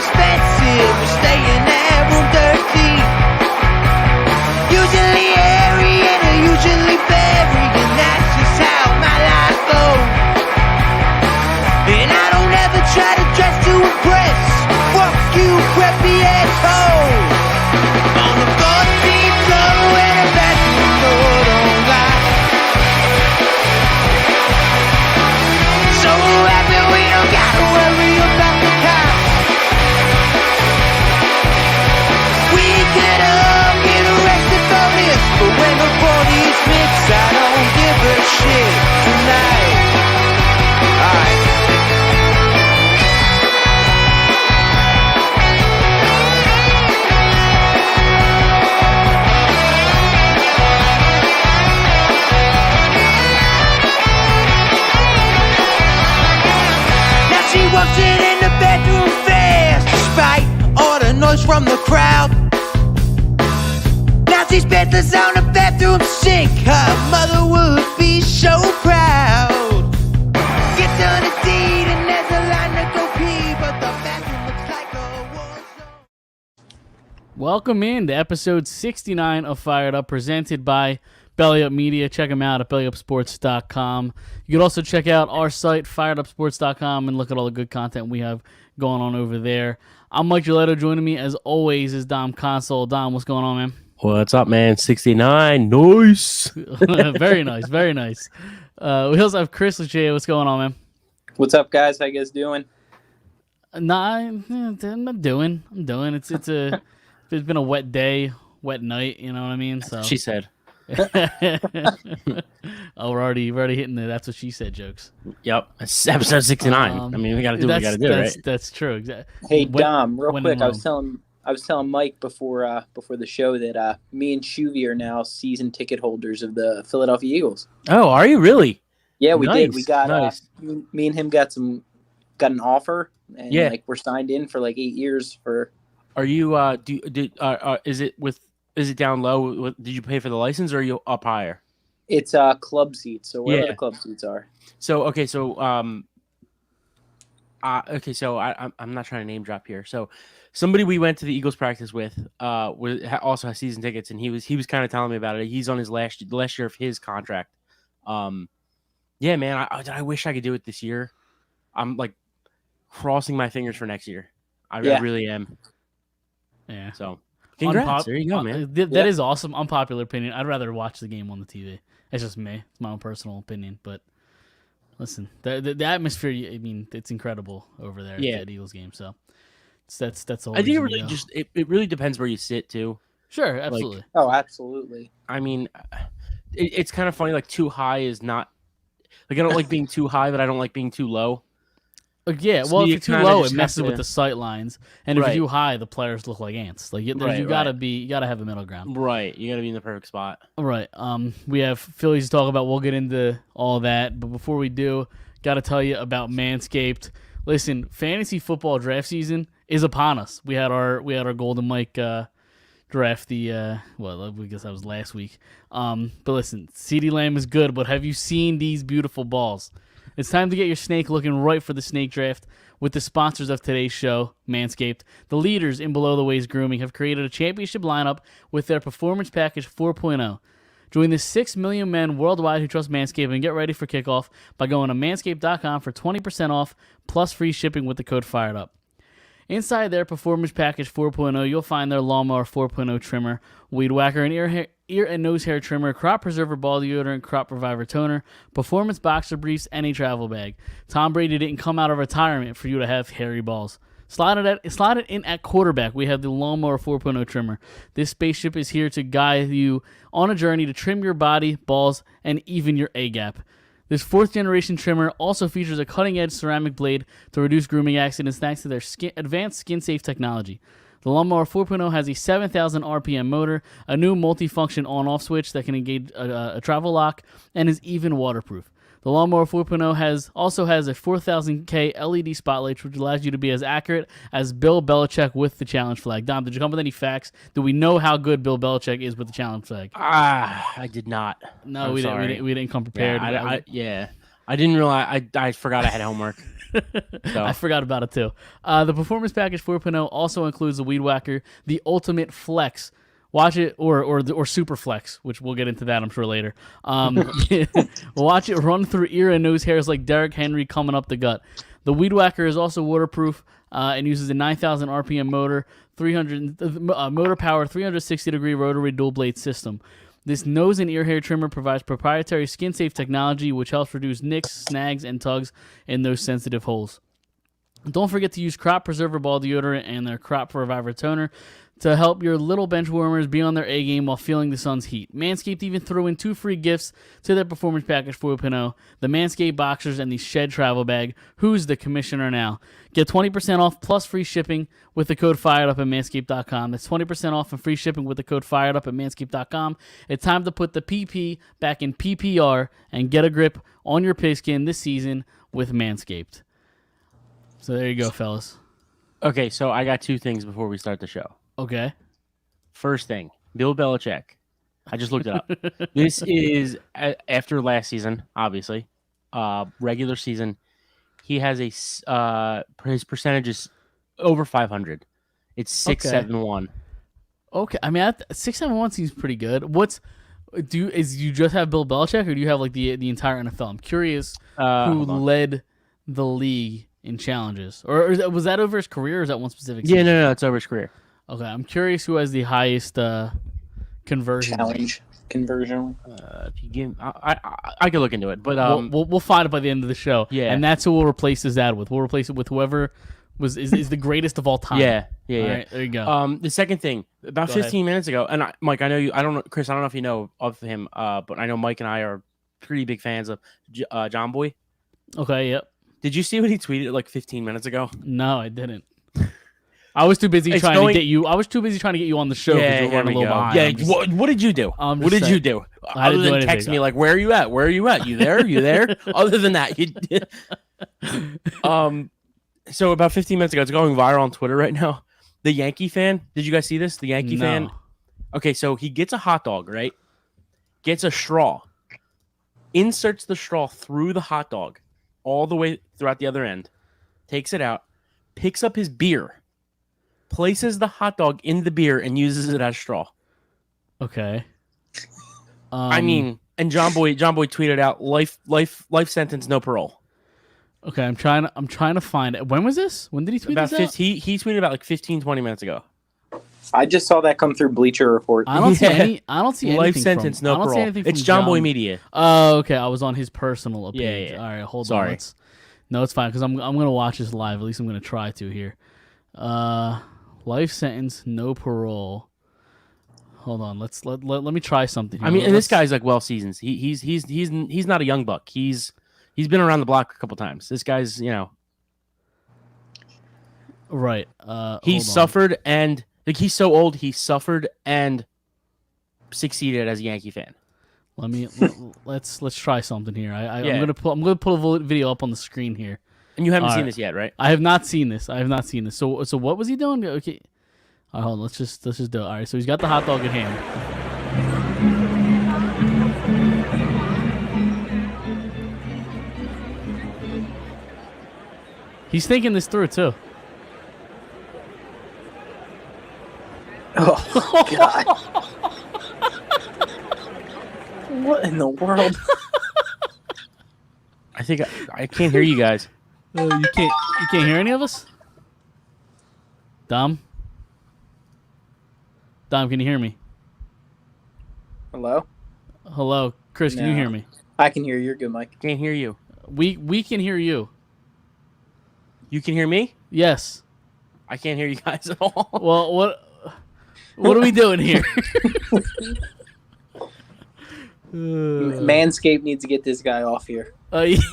expensive. We're staying at room 13. Usually airy and usually very, and that's just how my life goes. And I don't ever try to dress to impress. Fuck you, preppy asshole. On the 14th floor and a bathroom door don't lie. So happy we don't gotta worry about the cops. We could all get arrested for this, but when the bodies mix, I don't give a shit tonight. Alright. Now she walks in the bedroom fast, despite all the noise from the crowd. Now she's bedless on the bathroom sink. Her mother would be so proud. Gets on a deed and there's a line to go pee, but the bathroom looks like a war zone. Welcome in to episode 69 of Phired Up, presented by Belly Up Media. Check them out at bellyupsports.com. You can also check out our site, firedupsports.com, and look at all the good content we have going on over there. I'm Mike Giletto. Joining me, as always, is Dom Console. Dom, what's going on, man? What's up, man? 69. Nice. Very nice, very nice. We also have Chris Lucia. What's going on, man? What's up, guys? How you guys doing? Nah, I'm doing. It's been a wet day, wet night. You know what I mean? So She said. Oh, we're already hitting the "that's what she said" jokes. Yep. It's episode 69. I mean, we got to do what we got to do, right? That's true. Exactly. Hey, Dom, real quick, I was telling Mike before the show that me and Shuvie are now season ticket holders of the Philadelphia Eagles. Oh, are you really? Yeah, we Nice, did. We got nice. me and him got an offer, and Yeah. we're signed in for 8 years for. Are you? Is it down low? Did you pay for the license, or are you up higher? It's club seats, so wherever Yeah. the club seats are. So I'm not trying to name drop here. So somebody we went to the Eagles practice with also has season tickets, and he was kind of telling me about it. He's on his last year of his contract. Yeah, man, I wish I could do it this year. I'm crossing my fingers for next year. I really am. Yeah. So congrats. There you go, man. That is awesome. Unpopular opinion. I'd rather watch the game on the TV. It's just me. It's my own personal opinion. But listen, the atmosphere. I mean, it's incredible over there at the Eagles game. So that's all. I think it really depends where you sit too. Sure, absolutely. Absolutely. I mean, it's kind of funny. Too high is not. I don't like being too high, but I don't like being too low. Yeah, So well, if you you're too kinda low, just it messes have to- with the sight lines, and if Right. you're too high, the players look like ants. You gotta have a middle ground. Right, you got to be in the perfect spot. Right. We have Phillies to talk about. We'll get into all that, but before we do, got to tell you about Manscaped. Listen, fantasy football draft season is upon us. We had our Golden Mike draft. I guess that was last week. But listen, CeeDee Lamb is good, but have you seen these beautiful balls? It's time to get your snake looking right for the snake draft with the sponsors of today's show, Manscaped. The leaders in below-the-waist grooming have created a championship lineup with their Performance Package 4.0. Join the 6 million men worldwide who trust Manscaped and get ready for kickoff by going to manscaped.com for 20% off plus free shipping with the code FIREDUP. Inside their Performance Package 4.0, you'll find their Lawnmower 4.0 trimmer, Weed Whacker and ear and nose hair trimmer, Crop Preserver ball deodorant, Crop Reviver toner, Performance boxer briefs, and a travel bag. Tom Brady didn't come out of retirement for you to have hairy balls. Slide it in at quarterback. We have the Lawnmower 4.0 trimmer. This spaceship is here to guide you on a journey to trim your body, balls, and even your A-gap. This 4th-generation trimmer also features a cutting-edge ceramic blade to reduce grooming accidents thanks to their advanced skin-safe technology. The Lawnmower 4.0 has a 7,000 RPM motor, a new multi-function on-off switch that can engage a travel lock, and is even waterproof. The Lawnmower 4.0 also has a 4000K LED spotlight, which allows you to be as accurate as Bill Belichick with the challenge flag. Dom, did you come up with any facts? Do we know how good Bill Belichick is with the challenge flag? I did not. No, I'm we sorry. didn't come prepared. Yeah, I didn't realize. I forgot I had homework. So. I forgot about it too. The Performance Package 4.0 also includes the Weed Whacker, the Ultimate Flex. Watch it, or Super Flex, which we'll get into that I'm sure later. Watch it run through ear and nose hairs like Derrick Henry coming up the gut. The Weed Whacker is also waterproof and uses a 9,000 RPM motor, 300 motor power, 360-degree rotary dual blade system. This nose and ear hair trimmer provides proprietary skin-safe technology which helps reduce nicks, snags, and tugs in those sensitive holes. Don't forget to use Crop Preserver Ball Deodorant and their Crop Reviver Toner to help your little bench warmers be on their A game while feeling the sun's heat. Manscaped even threw in 2 free gifts to their Performance Package 4.0, the Manscaped Boxers and the Shed Travel Bag. Who's the commissioner now? Get 20% off plus free shipping with the code FIREDUP at manscaped.com. That's 20% off and free shipping with the code FIREDUP at manscaped.com. It's time to put the PP back in PPR and get a grip on your pigskin this season with Manscaped. So there you go, fellas. Okay, so I got 2 things before we start the show. Okay. First thing, Bill Belichick. I just looked it up. This is after last season, obviously. Regular season. He has his percentage is over 500. It's 671. Okay. I mean, 671 seems pretty good. Do you just have Bill Belichick, or do you have like the entire NFL? I'm curious who led the league in challenges, or was that over his career, or is that one specific season? Yeah, no, it's over his career. Okay, I'm curious who has the highest conversion conversion. If you give, I could look into it, but we'll find it by the end of the show. Yeah, and that's who we'll replace his ad with. We'll replace it with whoever is the greatest of all time. Yeah. All right, there you go. The second thing, about 15 minutes ago, and Mike, I know you. I don't know, Chris. I don't know if you know of him, but I know Mike and I are pretty big fans of John Boy. Okay. Yep. Did you see what he tweeted like 15 minutes ago? No, I didn't. I was too busy trying to get you. I was too busy trying to get you on the show because you're running a little behind. Yeah. What did you do? What did you do? Other than text me like, "Where are you at? Where are you at? You there? You there?" Other than that, you did. So about 15 minutes ago, it's going viral on Twitter right now. The Yankee fan. Did you guys see this? The Yankee fan. Okay, so he gets a hot dog, right? Gets a straw. Inserts the straw through the hot dog, all the way throughout the other end. Takes it out. Picks up his beer. Places the hot dog in the beer and uses it as straw. Okay. I mean, and John Boy tweeted out life sentence, no parole. Okay, I'm trying to find it. When was this? When did he tweet this out? He tweeted about like 15-20 minutes ago. I just saw that come through Bleacher Report. I don't see anything. Life sentence, no parole. It's John Boy Media. Oh, okay. I was on his personal page. Yeah. All right, hold on. No, it's fine because I'm gonna watch this live. At least I'm gonna try to here. Life sentence, no parole. Hold on. Let me try something here. I mean, and this guy's like well seasoned. He's not a young buck. He's been around the block a couple times. This guy's, right. He suffered and like he's so old. He suffered and succeeded as a Yankee fan. Let's try something here. I'm gonna pull a video up on the screen here. And you haven't seen this yet, right? I have not seen this. So what was he doing? Okay. All right, hold on. Let's just do it. All right. So he's got the hot dog at hand. He's thinking this through too. Oh God! What in the world? I think I can't hear you guys. You can't hear any of us? Dom, can you hear me? Hello, Chris. Can you hear me? I can hear you. You're good, Mike. Can't hear you. We can hear you. You can hear me? Yes. I can't hear you guys at all. Well, what are we doing here? Manscaped needs to get this guy off here.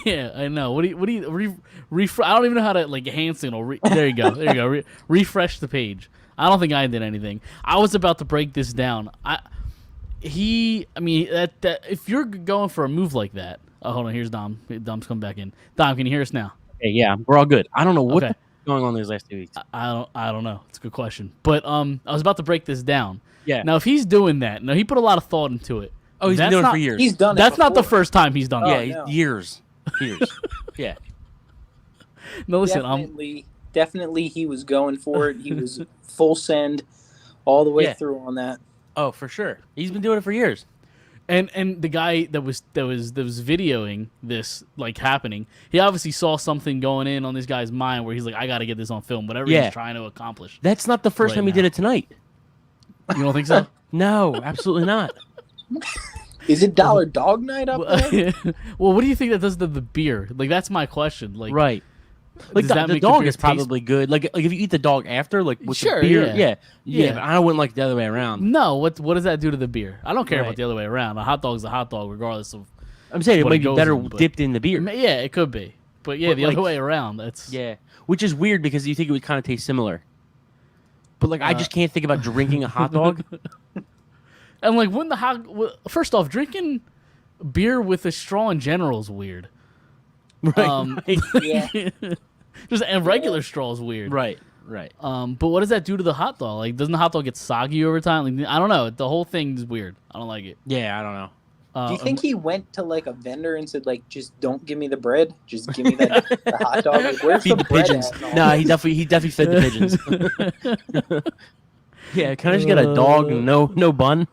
Yeah, I know. What do you I don't even know how to like hand signal. There you go. Refresh the page. I don't think I did anything. I was about to break this down. That if you're going for a move like that. Oh, hold on. Here's Dom. Dom's coming back in. Dom, can you hear us now? Hey, yeah, we're all good. I don't know what's going on these last 2 weeks. I don't know. It's a good question. But I was about to break this down. Yeah. Now, if he's doing that, he put a lot of thought into it. Oh, he's been doing it for years. He's done it. That's not the first time he's done it. Yeah, years. Years. Yeah. No, listen, definitely he was going for it. He was full send all the way Yeah. through on that. Oh, for sure. He's been doing it for years. And the guy that was videoing this like happening, he obviously saw something going in on this guy's mind where he's like, I got to get this on film, whatever he's trying to accomplish. That's not the first time he did it tonight. You don't think so? No, absolutely not. Is it Dollar Dog Night up there? Well, what do you think that does to the beer? Like, that's my question. Like, Right. Like does that the make dog beer is probably good. Like if you eat the dog after, like with Sure, the beer, yeah. yeah. But I wouldn't like the other way around. No, what does that do to the beer? I don't care Right. about the other way around. A hot dog's a hot dog, regardless of. I'm saying it what might it be goes better in, but- dipped in the beer. Yeah, it could be, but yeah, But, the other like- way around. That's Yeah, which is weird because you think it would kind of taste similar. But like, I just can't think about drinking a hot dog. And like when first off, drinking beer with a straw in general is weird. Right. Yeah. Just and regular straw is weird. Right. But what does that do to the hot dog? Like, doesn't the hot dog get soggy over time? Like, I don't know. The whole thing is weird. I don't like it. Yeah, I don't know. Do you think he went to like a vendor and said like, just don't give me the bread, just give me the hot dog? Like, where's Feed the bread pigeons. at and all Nah, this? he definitely fed the pigeons. Yeah, can I just get a dog and no bun?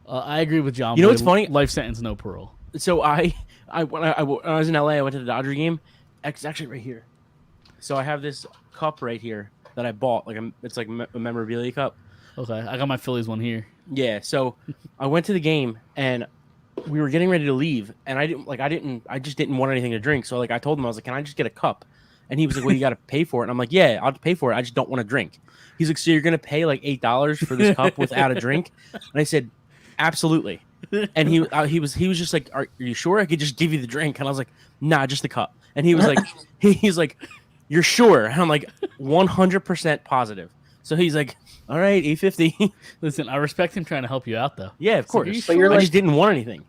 I agree with John. You know Boyd. what's funny? Life sentence, no parole. So when I was in LA, I went to the Dodger game. It's actually right here. So I have this cup right here that I bought. It's like a memorabilia cup. Okay, I got my Phillies one here. Yeah. So I went to the game and we were getting ready to leave, and I just didn't want anything to drink. So like I told him, I was like, can I just get a cup? And he was like, well, you got to pay for it. And I'm like, yeah, I'll pay for it. I just don't want to drink. He's like, so you're gonna pay like $8 for this cup without a drink? And I said, absolutely. And he was just like, are you sure I could just give you the drink? And I was like, nah, just the cup. And he was like, he's like, you're sure? And I'm like, 100% positive. So he's like, all right, $8.50. Listen, I respect him trying to help you out, though. Yeah, of It's like, course. are you But you're I like- just didn't want anything.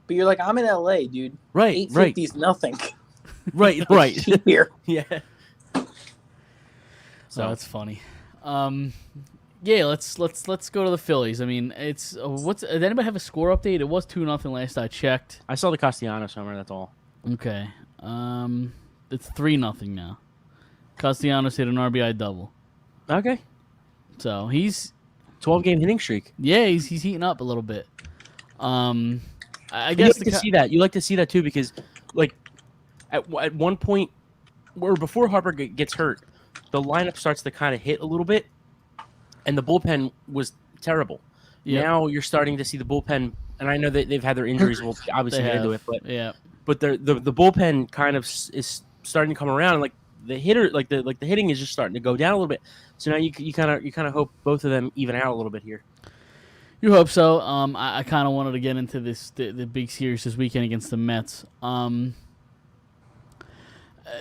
But you're like, I'm in LA, dude. Right, $8.50 is nothing. right. Here. Yeah. So that's funny. Yeah, let's go to the Phillies. I mean, it's did anybody have a score update? It was 2-0 last I checked. I saw the Castellanos homer. That's all. Okay. It's 3-0 now. Castellanos hit an RBI double. Okay. So he's 12-game hitting streak. he's heating up a little bit. I You guess like to see that. You like to see that too because, like, at one point, or before Harper gets hurt, the lineup starts to kind of hit a little bit, and the bullpen was terrible. Yep. Now you're starting to see the bullpen, and I know that they've had their injuries. We'll obviously They get into have. it, but Yeah. the bullpen kind of is starting to come around, and like the hitter, like the hitting is just starting to go down a little bit. So now you kind of hope both of them even out a little bit here. You hope so. I kind of wanted to get into the big series this weekend against the Mets.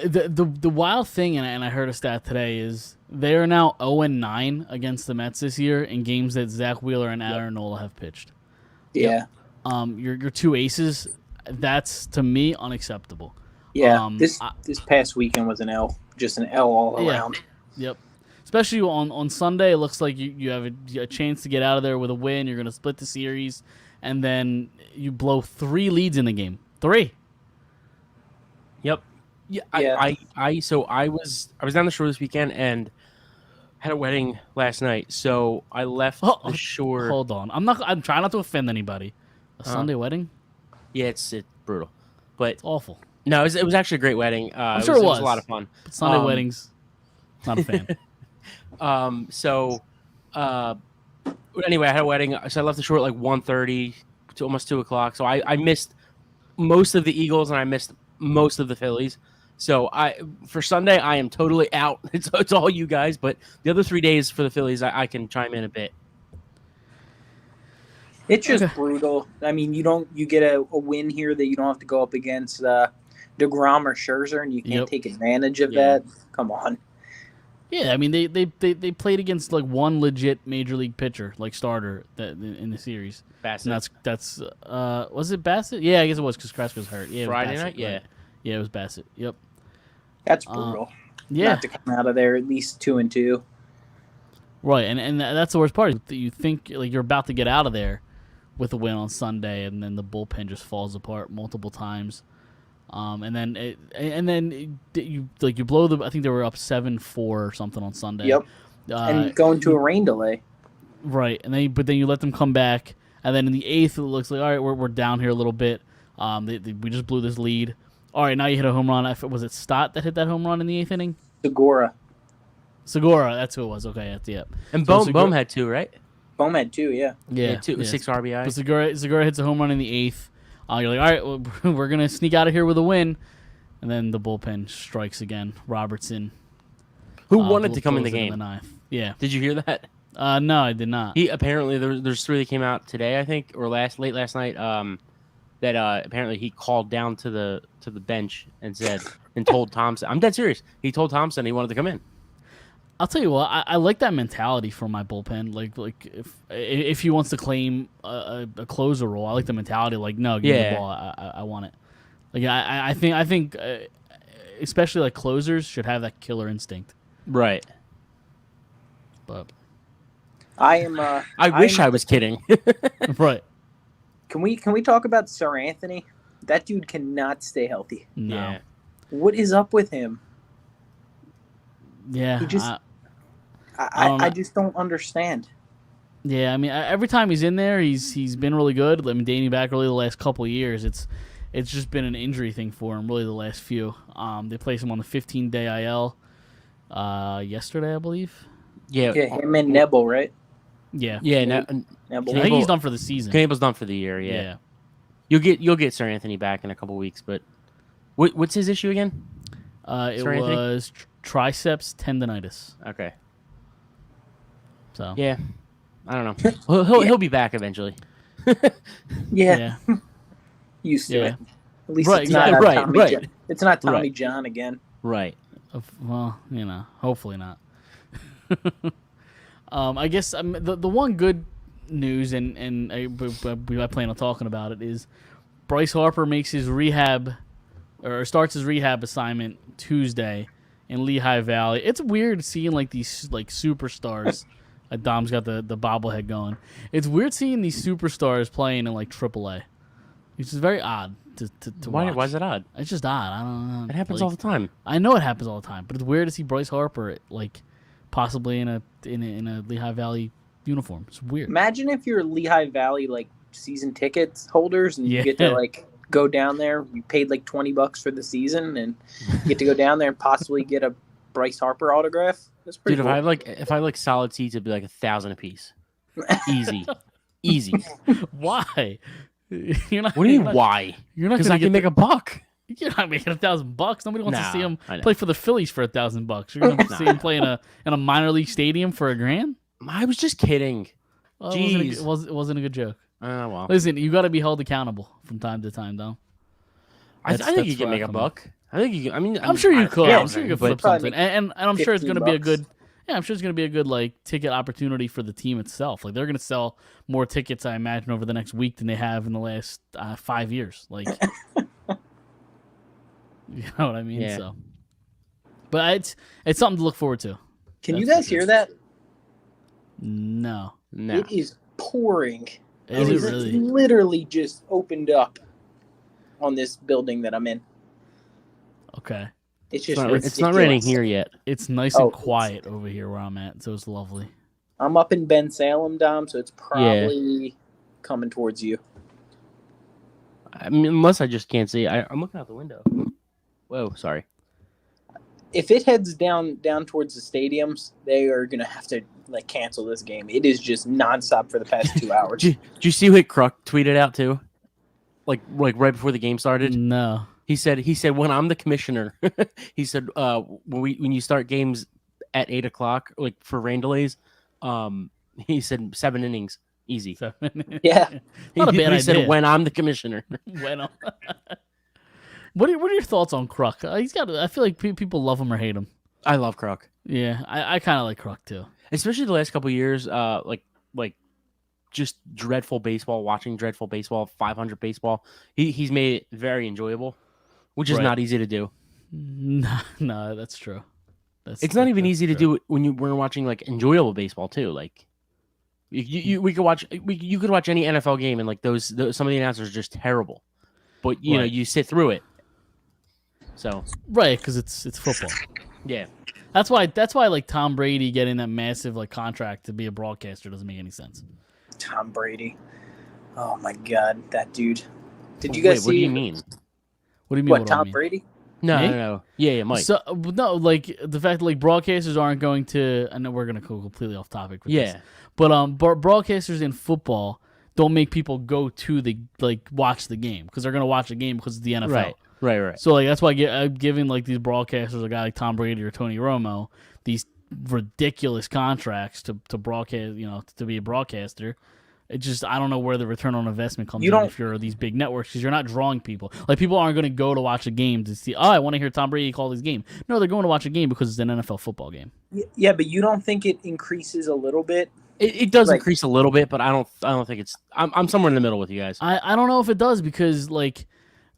The wild thing, and I heard a stat today, is they are now 0-9 against the Mets this year in games that Zach Wheeler and Aaron Nola have pitched. Yeah. Your two aces, that's to me unacceptable. Yeah. This past weekend was an L, just an L all Yeah. around. Yep. Especially on Sunday, it looks like you have a chance to get out of there with a win. You're going to split the series, and then you blow 3 leads in the game. 3. Yep. Yeah. Yeah. I was down the shore this weekend and had a wedding last night. So I left the shore. Hold on. I'm trying not to offend anybody. A Sunday wedding? Yeah, it's brutal, but It's awful. no, it was actually a great wedding. I'm sure it It was was. a lot of fun. But Sunday Um, weddings, not a fan. Anyway, I had a wedding, so I left the shore at like 1:30 to almost 2 o'clock. So I missed most of the Eagles and I missed most of the Phillies. So for Sunday I am totally out. It's all you guys, but the other 3 days for the Phillies I can chime in a bit. It's just brutal. I mean, you get a win here that you don't have to go up against DeGrom or Scherzer, and you can't take advantage of that. Come on. Yeah, I mean they played against like one legit major league pitcher, like starter in the series. Bassett. And that's was it Bassett? Yeah, I guess it was because Krask was hurt. Yeah, it was Friday Bassett, night? Yeah. right. Yeah, it was Bassett. Yep. That's brutal. Yeah. Not to come out of there at least 2-2. Right, and that's the worst part. You think like you're about to get out of there with a win on Sunday, and then the bullpen just falls apart multiple times. You blow the. I think they were up 7-4 or something on Sunday. Yep. And going to a rain delay. Right, but then you let them come back, and then in the 8th it looks like all right, we're down here a little bit. We just blew this lead. All right, now you hit a home run. Was it Stott that hit that home run in the 8th inning? Segura, that's who it was. Okay, yep. And So Bohm had 2, right? Bohm had 2, yeah. Yeah, 6 RBI. But Segura hits a home run in the 8th. You're like, all right, well, we're gonna sneak out of here with a win, and then the bullpen strikes again. Robertson, who wanted to come in the blows it game? in the 9th. Yeah. Did you hear that? No, I did not. He apparently there's 3 that came out today, I think, or late last night. That apparently he called down to the bench and told Thompson. I'm dead serious. He told Thompson he wanted to come in. I'll tell you what, I like that mentality for my bullpen. Like if he wants to claim a closer role, I like the mentality. Like, no, give me the ball. I want it. Like I think especially like closers should have that killer instinct. Right. But I wish I was kidding. Right. Can we talk about Sir Anthony? That dude cannot stay healthy. No. Yeah. What is up with him? Yeah. He just, I just don't understand. Yeah, I mean, every time he's in there, he's been really good. I mean, dating back really the last couple of years, it's just been an injury thing for him. Really, the last few. They placed him on the 15-day IL yesterday, I believe. Yeah. Him and Nebel, right? Yeah. Yeah. Nebel. I think he's done for the season. Knebel's done for the year. Yeah. You'll get Sir Anthony back in a couple weeks, but what's his issue again? It was triceps tendonitis. Okay. So yeah, I don't know. He'll be back eventually. Yeah. Used to it. At least Right, it's not exactly. Tommy John. It's not Tommy John again. Right. Well, hopefully not. I guess the one good news, and I plan on talking about it, is Bryce Harper makes his starts his rehab assignment Tuesday in Lehigh Valley. It's weird seeing like these like superstars. Dom's got the bobblehead going. It's weird seeing these superstars playing in like AAA. It's just very odd to watch. Why is it odd? It's just odd. I don't know. It happens all the time. I know it happens all the time, but it's weird to see Bryce Harper like possibly in a Lehigh Valley uniform. It's weird. Imagine if you're Lehigh Valley like season tickets holders and you get to like go down there. You paid like $20 for the season and you get to go down there and possibly get a Bryce Harper autograph. That's pretty cool. If I like solid seats, it'd be like $1,000 a piece. Easy. Why? You're not. What do you mean? Why? You're not because I can make a buck. You're not making $1,000. Nobody wants to see him I know. play for the Phillies for $1,000. You're going to see him play in a minor league stadium for $1,000. I was just kidding. Well, Jeez, it wasn't a good joke. Well, listen, you got to be held accountable from time to time, though. I think you can make a buck. I think you. I'm sure you could. I'm sure you could flip something, like and I'm sure it's going to be a $15. good. Yeah, I'm sure it's going to be a good like ticket opportunity for the team itself. Like they're going to sell more tickets, I imagine, over the next week than they have in the last 5 years. Like, you know what I mean? Yeah. So, but it's something to look forward to. Can you guys hear that? No. It is pouring. Is It it really? literally just opened up on this building that I'm in. Okay. It's just it's not raining here yet. It's nice and quiet over here where I'm at, so it's lovely. I'm up in Ben Salem, Dom, so it's probably coming towards you. I mean, unless I just can't see. I'm looking out the window. Whoa, sorry. If it heads down towards the stadiums, they are gonna have to like cancel this game. It is just nonstop for the past 2 hours. Did you see what Kruk tweeted out too? Like right before the game started. No. He said when I'm the commissioner, he said when you start games at 8:00 like for rain delays, he said 7 innings easy. Yeah, not a bad He idea. said when I'm the commissioner. Bueno. What are your thoughts on Kruk? He's got. I feel like people love him or hate him. I love Kruk, Yeah, I kind of like Kruk too. especially the last couple of years. Like just dreadful baseball, watching dreadful baseball, 500 baseball. He's made it very enjoyable, which is Right. not easy to do. No, that's true. It's not even easy to do it when we're watching like enjoyable baseball too. Like you could watch any NFL game and like those some of the announcers are just terrible, but you know Right. you sit through it. So Right, because it's football. yeah, That's why like Tom Brady getting that massive like contract to be a broadcaster doesn't make any sense. Tom Brady. Oh my God, that dude. Did you guys Wait, what do see you mean? What do you mean? what What do I Tom mean? Brady? Me? No. Yeah, Mike. So no, like the fact that like broadcasters aren't going to. I know we're gonna go completely off topic with this, Yeah, but broadcasters in football don't make people go to the like watch the game because they're gonna watch the game because it's the NFL. right. So like that's why I'm giving like these broadcasters, a guy like Tom Brady or Tony Romo, these ridiculous contracts to broadcast, to be a broadcaster. It just I don't know where the return on investment comes in if you're these big networks because you're not drawing people. Like people aren't going to go to watch a game to see. Oh, I want to hear Tom Brady call this game. No, they're going to watch a game because it's an NFL football game. Yeah, but you don't think it increases a little bit? It does Like- increase a little bit, but I don't think it's. I'm somewhere in the middle with you guys. I don't know if it does because like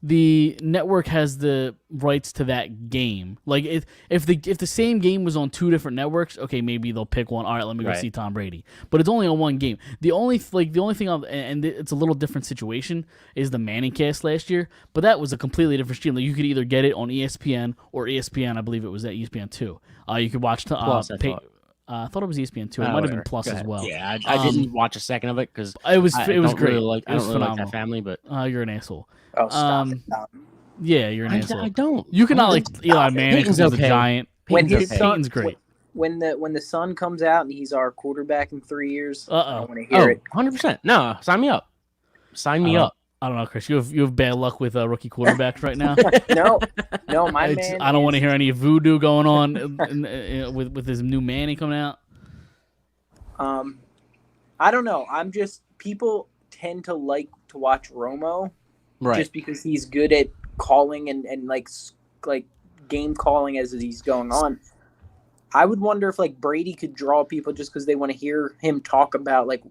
the network has the rights to that game. Like if the same game was on two different networks, okay, maybe they'll pick one. All right, let me go see Tom Brady. But it's only on one game. The only thing and it's a little different situation is the Manning cast last year, but that was a completely different stream. Like you could either get it on ESPN or ESPN. I believe it was at ESPN 2. You could watch Plus, I thought it was ESPN 2. It might have been Plus as well. Yeah, I didn't watch a second of it because it was great. It was I don't really like phenomenal. that family, but You're an asshole. Oh, stop. Yeah, you're an asshole. I don't. You cannot like Eli Manning because Peyton's he's a okay. giant. Peyton's great. When the son comes out and he's our quarterback in 3 years, I want to hear Oh, it. 100%. No, sign me up. Sign me up. I don't know, Chris. You have bad luck with rookie quarterbacks right now. No, my man. I don't want to hear any voodoo going on with this new Manning coming out. I don't know. People tend to like to watch Romo just because he's good at calling and like game calling as he's going on. I would wonder if like Brady could draw people just because they want to hear him talk about like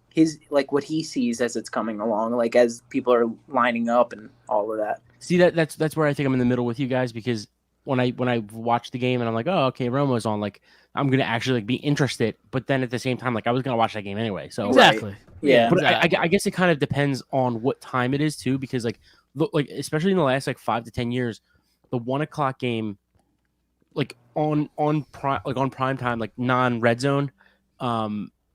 his like what he sees as it's coming along, like as people are lining up and all of that. See that's where I think I'm in the middle with you guys because when I watch the game and I'm like, oh, okay, Romo's on, like I'm gonna actually like be interested, but then at the same time, like I was gonna watch that game anyway. So exactly, yeah. But I guess it kind of depends on what time it is too, because like especially in the last like 5 to 10 years, the 1:00 game, like on prime time, like non-red zone,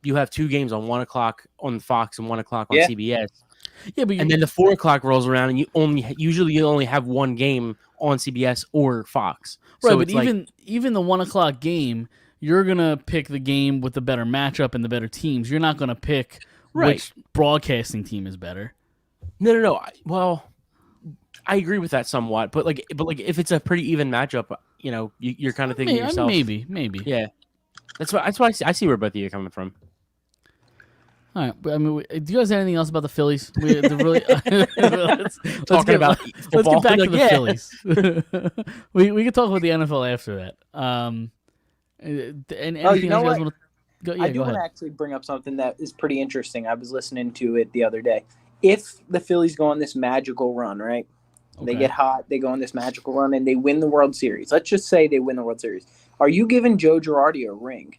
you have two games on 1:00 on Fox and 1:00 on CBS. Yeah, but and then the 4:00 rolls around, and you usually only have one game on CBS or Fox. Right, So but it's even the 1:00 game, you're gonna pick the game with the better matchup and the better teams. You're not gonna pick which broadcasting team is better. No. Well, I agree with that somewhat, but if it's a pretty even matchup, you're kind of thinking to yourself, maybe. Yeah, that's why I see where both of you are coming from. All right, but I mean, do you guys have anything else about the Phillies? Let's Talking about football. Let's get back to the Phillies. we can talk about the NFL after that. And anything else you guys want to go? Yeah, I do want to actually bring up something that is pretty interesting. I was listening to it the other day. If the Phillies go on this magical run, right? They get hot, they go on this magical run, and they win the World Series. Let's just say they win the World Series. Are you giving Joe Girardi a ring?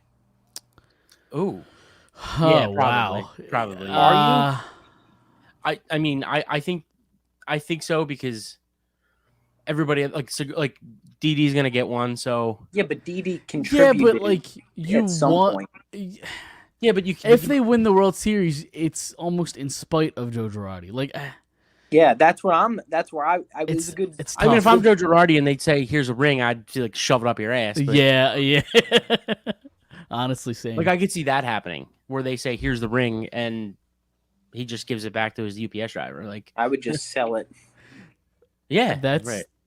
Ooh. Oh, yeah, wow. Probably. Are you? I mean, I think so because everybody like Didi's gonna get one. So yeah, but Didi contributed. Yeah, but like you at some point. Yeah, but if they win the World Series, it's almost in spite of Joe Girardi. Like, yeah, that's where I was a good. It's I mean, if I'm Joe Girardi and they'd say, "Here's a ring," I'd feel like shove it up your ass. But, yeah. Honestly, saying like I could see that happening, where they say, "Here's the ring," and he just gives it back to his UPS driver. Like I would just sell it. Yeah,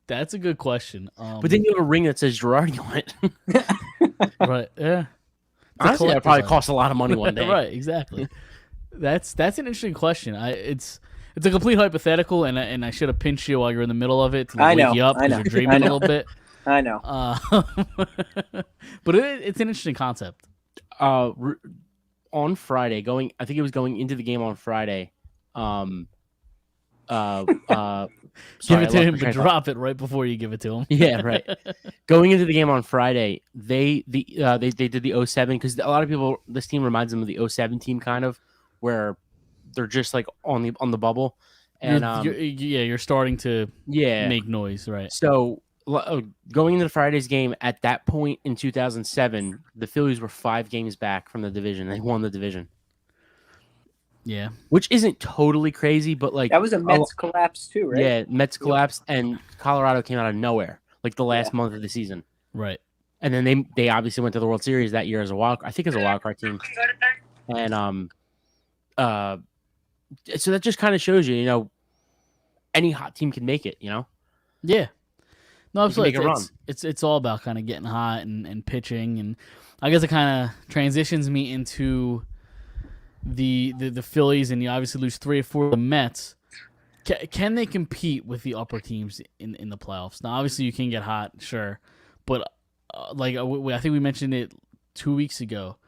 that's a good question. But then you have a ring that says Girardi on it. Right? Yeah. Honestly, that probably cost a lot of money one day. Right? Exactly. That's an interesting question. It's a complete hypothetical, and I should have pinched you while you're in the middle of it to wake you up because you're dreaming a little bit. I know. But it's an interesting concept. On Friday, I think it was going into the game on Friday. Give it to him, but drop it right before you give it to him. Yeah, right. Going into the game on Friday, they did the 07 because a lot of people, this team reminds them of the 07 team kind of, where they're just like on the bubble, And you're starting to yeah, make noise, right? So going into the Friday's game, at that point in 2007, the Phillies were 5 games back from the division. They won the division, Yeah. which isn't totally crazy, but like That was a Mets collapse too, right? yeah, Mets collapsed and Colorado came out of nowhere, like the last month of the season. Right. And then they obviously went to the World Series that year as a wild, I think as a wild card team. And so that just kind of shows you, any hot team can make it, Yeah. No, You can make absolutely. a run. It's all about kind of getting hot and pitching, and I guess it kind of transitions me into the Phillies, and you obviously lose 3 or 4 of the Mets. Can they compete with the upper teams in the playoffs? Now, obviously, you can get hot, sure, but I think we mentioned it 2 weeks ago.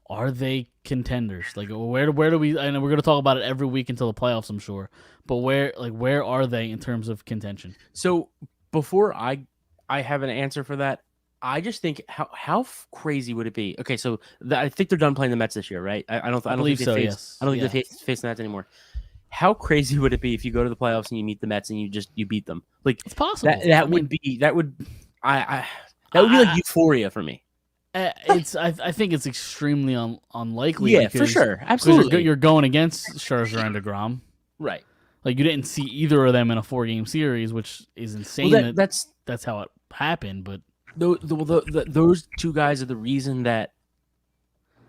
Are they contenders? Like, where do we? I know we're going to talk about it every week until the playoffs, I'm sure. But where are they in terms of contention? So before I have an answer for that, I just think how crazy would it be? Okay, so I think they're done playing the Mets this year, right? I don't believe think they so. face, Yes. I don't think they face the Mets anymore. How crazy would it be if you go to the playoffs and you meet the Mets and you beat them? Like It's possible. That would be like euphoria for me. I think it's extremely unlikely. Yeah, for sure, absolutely. You're going against Scherzer and DeGrom, right? Like you didn't see either of them in a 4-game series, which is insane. Well, that's how it happened. But those 2 guys are the reason that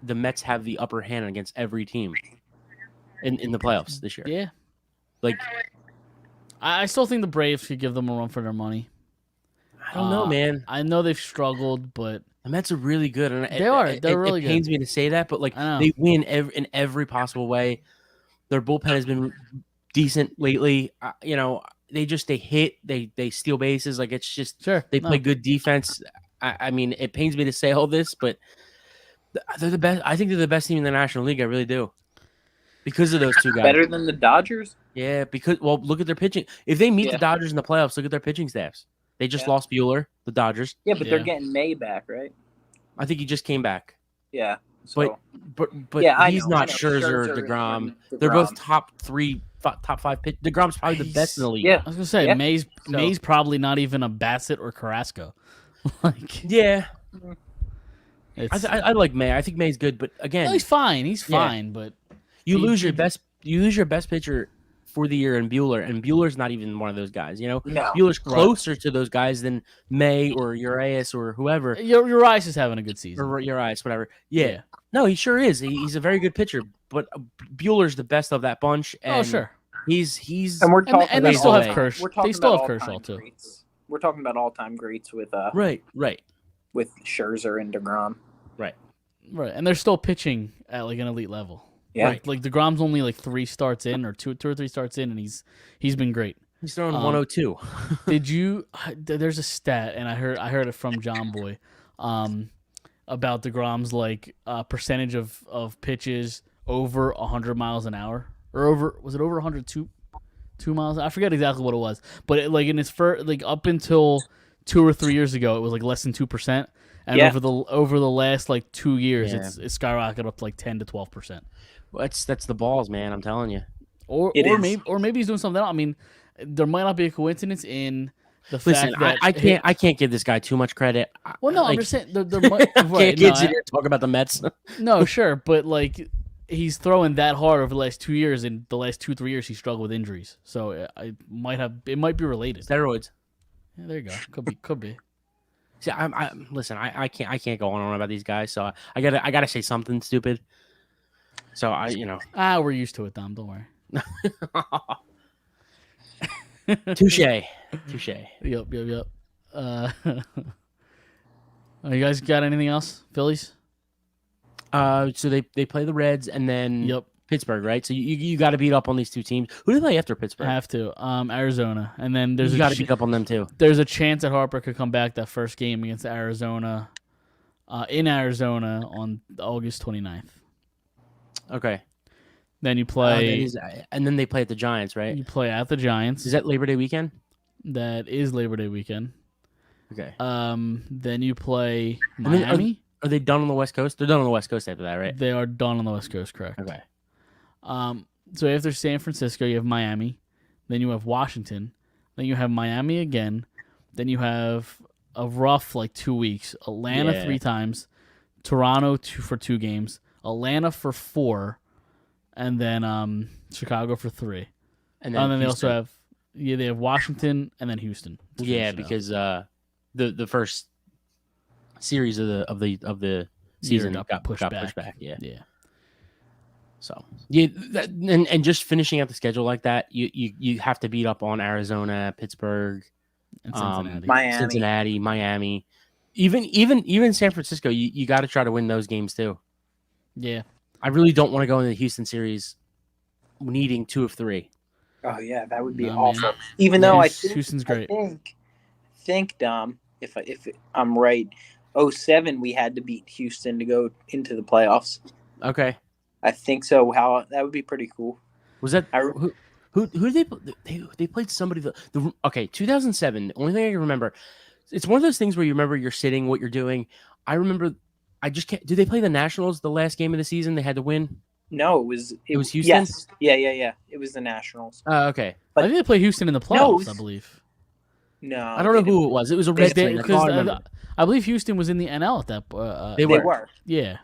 the Mets have the upper hand against every team in the playoffs this year. Yeah, like I still think the Braves could give them a run for their money. I don't know, man. I know they've struggled, but the Mets are really good, and they're really good. It pains me to say that, but like they win in every possible way. Their bullpen has been decent lately. They hit, they steal bases. Like it's just they play good defense. I mean, it pains me to say all this, but they're the best. I think they're the best team in the National League. I really do, because of those 2 guys. Better than the Dodgers? Yeah, because look at their pitching. If they meet the Dodgers in the playoffs, look at their pitching staffs. They just lost Bueller, the Dodgers. Yeah, but they're getting May back, right? I think he just came back. Yeah. So. But he's not Scherzer or DeGrom. They're both top 5 pitch. DeGrom's probably the best in the league. Yeah. I was gonna say May's probably not even a Bassett or Carrasco. Yeah. I like May. I think May's good, but again, he's fine. He's fine, but you lose your best pitcher for the year in Bueller, and Bueller's not even one of those guys. No. Bueller's closer to those guys than May or Urias or whoever. Urias is having a good season. Or Urias, whatever. Yeah. No, he sure is. He's a very good pitcher, but Bueller's the best of that bunch. And sure. He's and we're talking and they still have Kershaw. They still have Kershaw too. We're talking about all-time greats with right with Scherzer and DeGrom. Right, and they're still pitching at like an elite level. Yeah, like DeGrom's only like 3 starts in, or two or 3 starts in, and he's been great. He's throwing 102. Did you? There's a stat, and I heard it from John Boy, about DeGrom's like percentage of pitches over 100 miles an hour, or over 102 miles? I forget exactly what it was, but in his first, like up until 2 or 3 years ago, it was like less than 2%. And over the last like 2 years, it's skyrocketed up to like 10 to 12%. Well, that's the balls, man. I'm telling you. Or maybe he's doing something else. I mean, there might not be a coincidence in the fact that I can't give this guy too much credit. Well, no, I'm just saying there might. Can't get you here talk about the Mets. No, sure, but like he's throwing that hard over the last 2 years. In the last 2-3 years, he struggled with injuries, so it might be related. Steroids. Yeah, there you go. Could be. See, listen. I can't go on about these guys. So I gotta say something stupid. So we're used to it, Dom. Don't worry. Touche. Yep. You guys got anything else? Phillies? So they play the Reds and then Pittsburgh, right? So you got to beat up on these 2 teams. Who do they play after Pittsburgh? Have to. Arizona, and then there's you got to beat up on them too. There's a chance that Harper could come back that first game against Arizona, in Arizona on August 29th. Okay. Then you play, and then they play at the Giants, right? You play at the Giants. Is that Labor Day weekend? That is Labor Day weekend. Okay. Then you play Miami. Are they done on the West Coast? They're done on the West Coast after that, right? They are done on the West Coast, correct. Okay. So after San Francisco, you have Miami. then you have Washington, then you have Miami again, then you have a rough 2 weeks. Atlanta 3 times, Toronto for 2 games, Atlanta for 4, and then Chicago for 3. And then they Houston. also have they have Washington and then Houston. Yeah, because the first series of the season got pushed back. Yeah. So and just finishing out the schedule like that, you have to beat up on Arizona, Pittsburgh, And Cincinnati. Miami. Miami, even San Francisco. You got to try to win those games too. Yeah. I really don't want to go into the Houston series needing 2 of 3. Oh yeah, that would be No, awful. man. Even though Houston's great. I think Dom, if I'm right, 07 we had to beat Houston to go into the playoffs. Okay, I think so. How that would be pretty cool. was that who they played somebody okay 2007. The only thing I can remember, it's one of those things where you remember you're sitting, what you're doing. I remember. I just can't. Did they play the Nationals the last game of the season? They had to win. No, it was Houston. Yes. Yeah. It was the Nationals. Okay. I think they play Houston in the playoffs, I believe. No, I don't know who it was. It was a red team. I believe Houston was in the NL at that. They were. Yeah,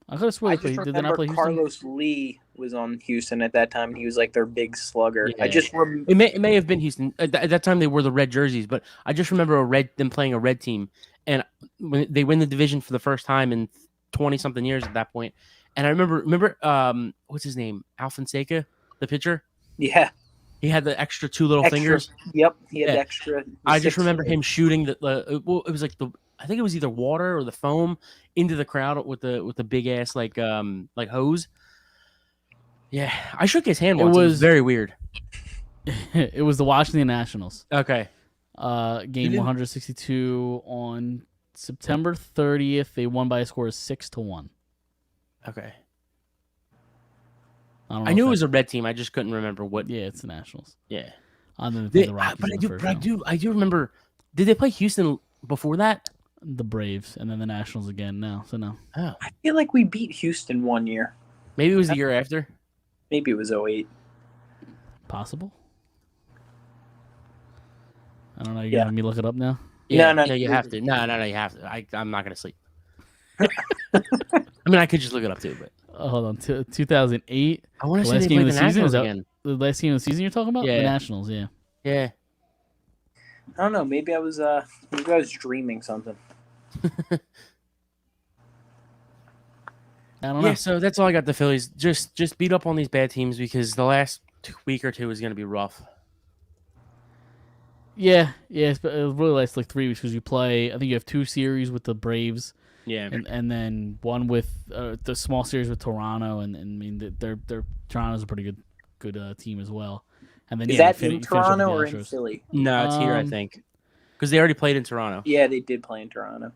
I could have sworn I just did they not play remember Houston? Carlos Lee was on Houston at that time. He was like their big slugger. Yeah. I just remember. It may have been Houston at that time. They wore the red jerseys, but I just remember them playing a red team, and when they win the division for the first time in 20-something years at that point. And I remember what's his name, Alfonseca, the pitcher. Yeah, he had the extra 2 little fingers. Yep, he had extra. I just remember him shooting it was like I think it was either water or the foam into the crowd with the big ass like hose. Yeah, I shook his hand once. It was very weird. It was the Washington Nationals. Okay. Game 162 on September 30th. They won by a score of 6-1. Okay. I knew it was a red team. I just couldn't remember what. Yeah, it's the Nationals. Yeah. The Rockies but I do remember. Did they play Houston before that? The Braves and then the Nationals again now. So no. Oh. I feel like we beat Houston one year. Maybe it was the year after. Maybe it was 08. Possible. I don't know. You got me look it up now. Yeah, no, you have to. No, you have to. I'm not gonna sleep. I mean, I could just look it up too, but hold on. 2008. I want to see they play the Nationals again. The last game of the season you're talking about? Yeah. The Nationals, yeah. Yeah. I don't know. Maybe I was dreaming something. I don't know. Yeah, so that's all I got. The Phillies just beat up on these bad teams because the last week or two is going to be rough. Yeah, it really lasts 3 weeks because you play. I think you have 2 series with the Braves. Yeah, and then one with the small series with Toronto, and I mean they're Toronto's a pretty good team as well. And then is that in Toronto or in Philly? No, it's here I think because they already played in Toronto. Yeah, they did play in Toronto.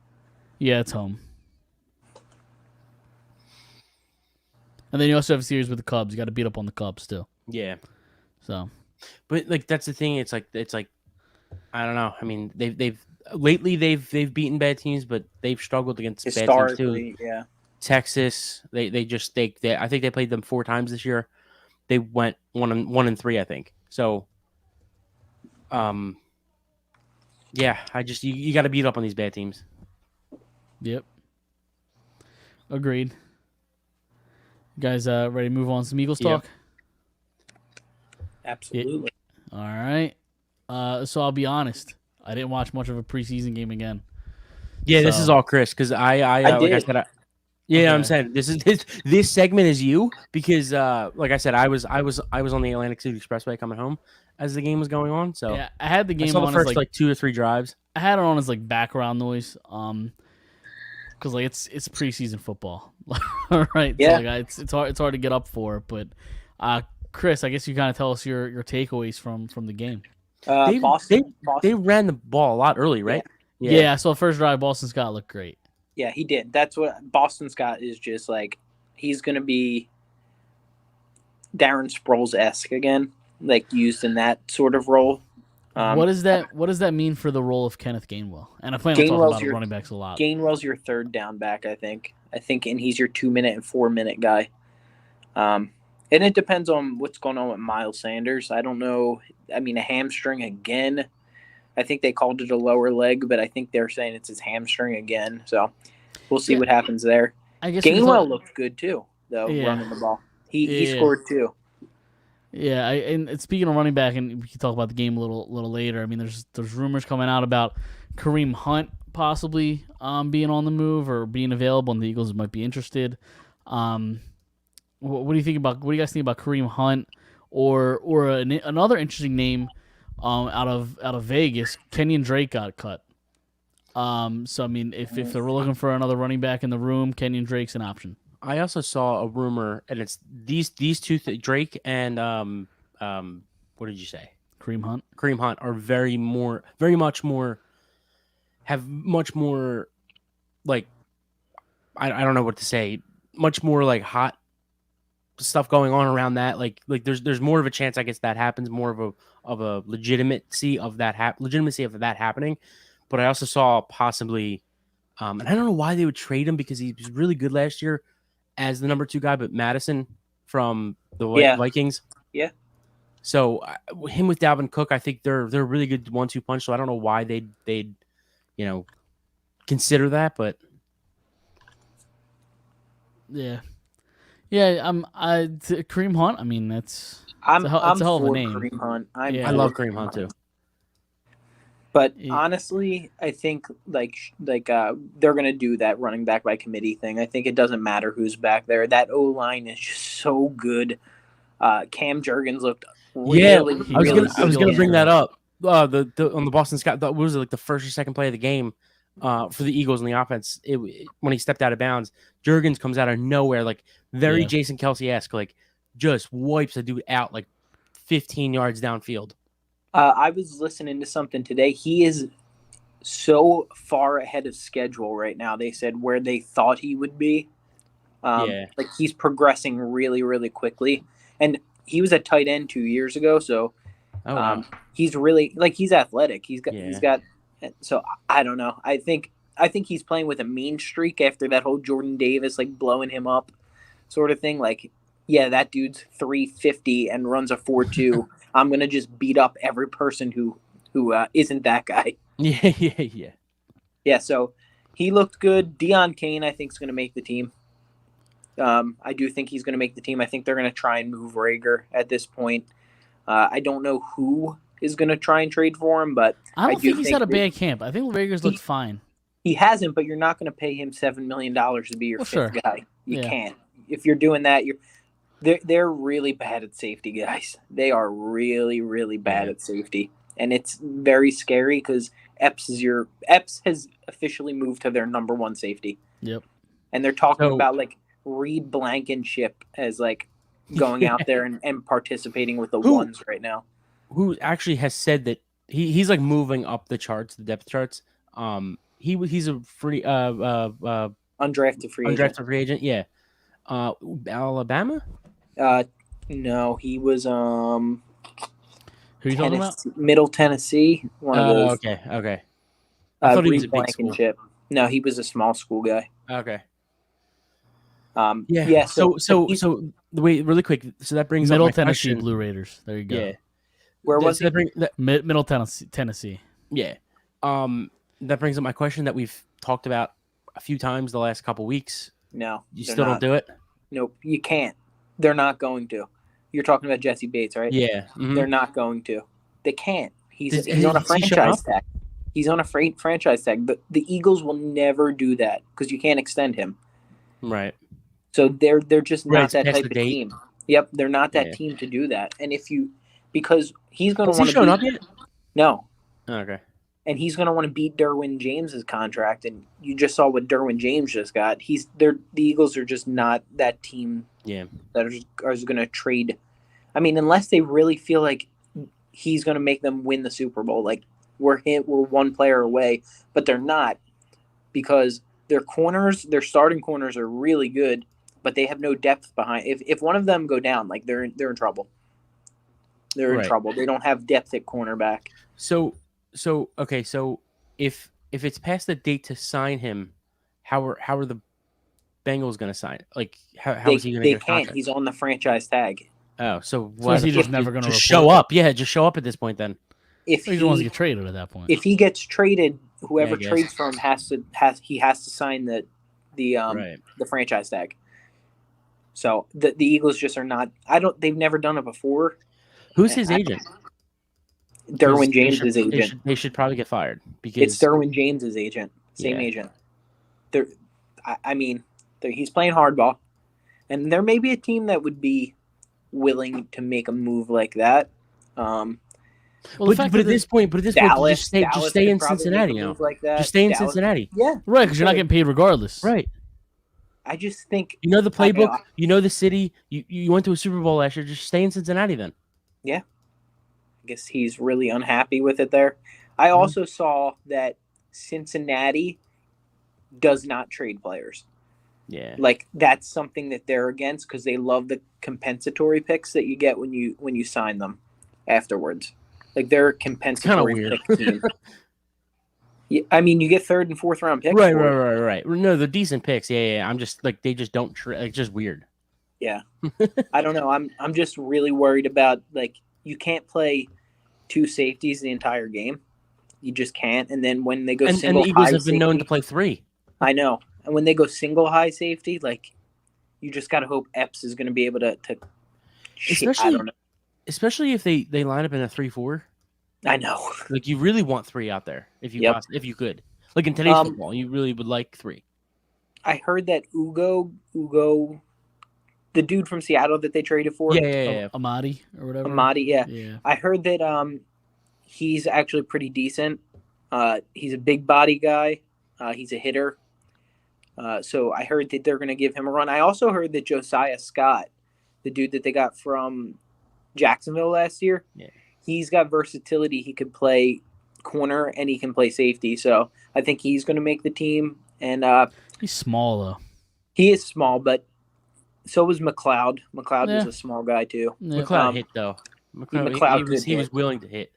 Yeah, it's home. And then you also have a series with the Cubs. You got to beat up on the Cubs too. Yeah. So, but that's the thing. It's like I don't know. I mean, they've lately they've beaten bad teams, but they've struggled against bad teams too. Yeah. Texas, they I think they played them 4 times this year. They went 1-3, I think. So, yeah, you got to beat up on these bad teams. Yep. Agreed. You guys, ready to move on to some Eagles talk? Absolutely. Yeah. All right. So I'll be honest. I didn't watch much of a preseason game again. Yeah, this is all Chris because I like I said. Okay. I'm saying this segment is you because like I said I was on the Atlantic City Expressway coming home as the game was going on. So yeah, I had the game I saw on the first as 2 or 3 drives. I had it on as background noise, because it's preseason football, all right? Yeah. So, it's hard to get up for, but Chris, I guess you kind of tell us your takeaways from the game. Boston. They ran the ball a lot early, right? Yeah. So first drive, Boston Scott looked great. Yeah, he did. That's what Boston Scott is just he's going to be Darren Sproles-esque again, used in that sort of role. What does that mean for the role of Kenneth Gainwell? And I plan on talking about running backs a lot. Gainwell's your third down back, I think. And he's your 2-minute and 4-minute guy. And it depends on what's going on with Miles Sanders. I don't know. I mean, a hamstring again. I think they called it a lower leg, but I think they're saying it's his hamstring again. So we'll see what happens there. I guess Gainwell looked good too, though, Yeah. running the ball. He Yeah. scored too. Yeah, and speaking of running back, and we can talk about the game a little later. I mean, there's rumors coming out about Kareem Hunt possibly being on the move or being available, and the Eagles might be interested. What do you think about? What do you guys think about Kareem Hunt or another interesting name out of Vegas? Kenyon Drake got cut. So I mean, if they're looking for another running back in the room, Kenyon Drake's an option. I also saw a rumor, and it's these two Drake and what did you say? Kareem Hunt. Kareem Hunt are very much more like I don't know what to say. Much more like hot stuff going on around that. Like there's more of a chance I guess that happens. More of a legitimacy of that happening. But I also saw possibly, and I don't know why they would trade him because he was really good last year as the number 2 guy, but Madison from the Vikings. Yeah. So him with Dalvin Cook, I think they're a really good 1-2 punch. So I don't know why they'd consider that, but yeah. Kareem Hunt. I mean, it's a hell of a name. Kareem Hunt. I love Kareem Hunt too. But honestly, I think like they're gonna do that running back by committee thing. I think it doesn't matter who's back there. That O line is just so good. Cam Jurgens looked really. I was gonna bring that up. On the Boston Scott, what was it, like the first or second play of the game for the Eagles in the offense? When he stepped out of bounds, Jurgens comes out of nowhere, like very Jason Kelsey-esque, like just wipes a dude out like 15 yards downfield. I was listening to something today. He is so far ahead of schedule right now. They said where they thought he would be. Like he's progressing really, really quickly. And he was a tight end 2 years ago. So he's really he's athletic. He's got. So I don't know. I think he's playing with a mean streak after that whole Jordan Davis blowing him up sort of thing. That dude's 350 and runs a 4.2. I'm gonna just beat up every person who isn't that guy. Yeah. So he looked good. Deion Kane, I think, is gonna make the team. I do think he's gonna make the team. I think they're gonna try and move Rager at this point. I don't know who is gonna try and trade for him, but I don't think he's had a bad camp. I think Rager's looked fine. He hasn't, but you're not gonna pay him $7 million to be your fifth guy. You can't. If you're doing that, They're really bad at safety, guys. They are really, really bad at safety. And it's very scary because Epps has officially moved to their number 1 safety. Yep. And they're talking about Reed Blankenship as going out there and participating with the ones right now. Who actually has said that he's moving up the charts, the depth charts. He's a free undrafted free agent. Yeah. Alabama? No, he was Who are you talking about? Middle Tennessee. One of those. Okay. I thought he was a big school. No, he was a small school guy. Okay. So wait, really quick. So that brings Middle up my Tennessee question. Blue Raiders. There you go. Yeah. Where was he? Middle Tennessee. Yeah. That brings up my question that we've talked about a few times the last couple weeks. No, you still don't do it? Nope, you can't. They're not going to. You're talking about Jesse Bates, right? Yeah. Mm-hmm. They're not going to. They can't. He's on a franchise tag. He's on a franchise tag. But the Eagles will never do that because you can't extend him. Right. So they're just not that type of date. team. Yep, they're not that team to do that. And because he's going to want to shown up yet? No. Okay. And he's going to want to beat Derwin James's contract, and you just saw what Derwin James just got. The Eagles are just not that team. Yeah. That are going to trade. I mean, unless they really feel like he's going to make them win the Super Bowl, we're one player away, but they're not because their starting corners are really good, but they have no depth behind. If one of them go down, they're in trouble. They're in trouble. They don't have depth at cornerback. So if it's past the date to sign him, how are the Bengals going to sign? Like, how They, is he going to they get a can't. contract? He's on the franchise tag. Oh, so So why is he the just fuck never going to just show up? Yeah, just show up at this point then. If He just wants to he get traded at that point. if he gets traded, whoever I guess. trades for him has to sign the Right. the franchise tag. So the Eagles just are not. They've never done it before. Who's his agent? Derwin They James' should- agent. They should probably get fired because It's Derwin James' agent. Same Yeah. agent. He's playing hardball, and there may be a team that would be willing to make a move like that. Well, But at this point, Dallas, just stay Dallas in could probably Cincinnati make a now. move like that. Just stay in Dallas- Cincinnati. Yeah, right, because you're not getting paid regardless. Right. I just think You know the playbook. I- You know the city. You went to a Super Bowl last year. Just stay in Cincinnati then. I guess he's really unhappy with it there. I also saw that Cincinnati does not trade players. Yeah. Like that's something that they're against because they love the compensatory picks that you get when you sign them afterwards. Like they're a compensatory weird. pick team. Yeah, I mean, you get third and fourth round picks. Right. for it. Right. No, they're decent picks. Yeah. I'm just like they just don't. Like just weird. Yeah. I don't know. I'm just really worried about like you can't play two safeties the entire game. You just can't. And then when they go And single the Eagles high have been known to safety- play three. I know. And when they go single high safety, like you just got to hope Epps is going to be able to I Especially- don't know. Especially if they line up in a 3-4. I know. Like you really want three out there if you Yep. if you could. Like in today's Um, football, you really would like three. I heard that Ugo, the dude from Seattle that they traded for, Yeah. Amadi or whatever. Amadi, yeah. Yeah. I heard that he's actually pretty decent. He's a big body guy. He's a hitter. So I heard that they're going to give him a run. I also heard that Josiah Scott, the dude that they got from Jacksonville last year, he's got versatility. He could play corner and he can play safety. So I think he's going to make the team. And He's small though. he is small, but so was McLeod. McLeod was Yeah. a small guy too. Yeah. McLeod hit though. McLeod He was could willing to hit.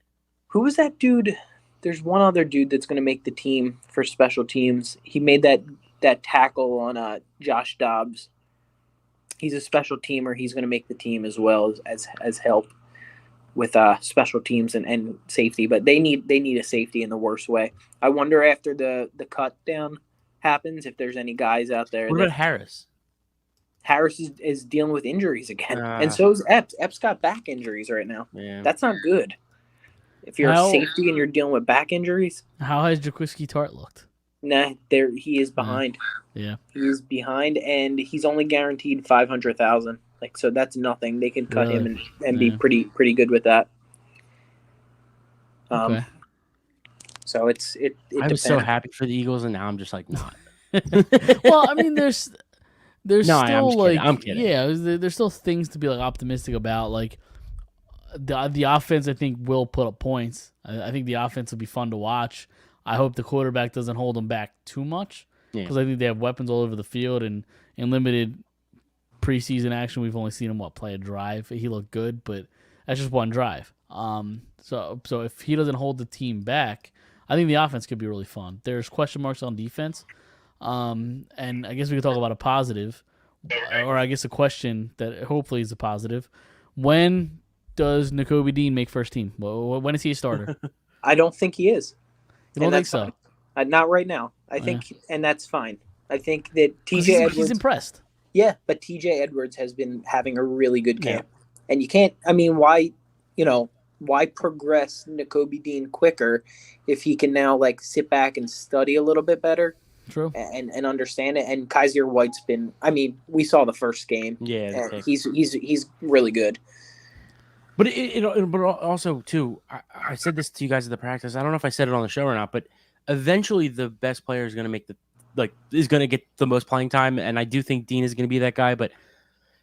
Who was that dude? There's one other dude that's going to make the team for special teams. He made that tackle on Josh Dobbs. He's a special teamer. He's going to make the team as well as help with special teams and safety. But they need a safety in the worst way. I wonder after the cut down happens if there's any guys out there. What about Harris? Harris is dealing with injuries again, Ah. and so is Epps. Epps got back injuries right now. Yeah. That's not good. If you're How- a safety and you're dealing with back injuries, How has Jaquiski Tart looked? nah, he is behind. Yeah. He is behind, and he's only guaranteed 500,000. Like so, that's nothing. They can cut him and be Yeah. pretty good with that. Okay. So it I was so depends. happy for the Eagles, and now I'm just like not. Well, I mean, there's No, I'm still just kidding. like I'm kidding. yeah, there's still things to be like optimistic about. Like the offense, I think will put up points. I think the offense will be fun to watch. I hope the quarterback doesn't hold them back too much because I think they have weapons all over the field and in limited preseason action. We've only seen him play a drive. He looked good, but that's just one drive. So if he doesn't hold the team back, I think the offense could be really fun. There's question marks on defense. And I guess we could talk about a positive, or I guess a question that hopefully is a positive. When does Nakobe Dean make first team? When is he a starter? I don't think he is. You don't And think that's so? fine. Not right now. I think, and that's fine. I think that TJ Edwards. He's impressed. Yeah, but TJ Edwards has been having a really good camp, and you can't. I mean, why progress Nakobe Dean quicker if he can now like sit back and study a little bit better? True. And understand it. And Kaiser White's been. I mean, we saw the first game. Yeah, and he's really good. But but also too, I said this to you guys at the practice. I don't know if I said it on the show or not, but eventually the best player is going to make is going to get the most playing time, and I do think Dean is going to be that guy. But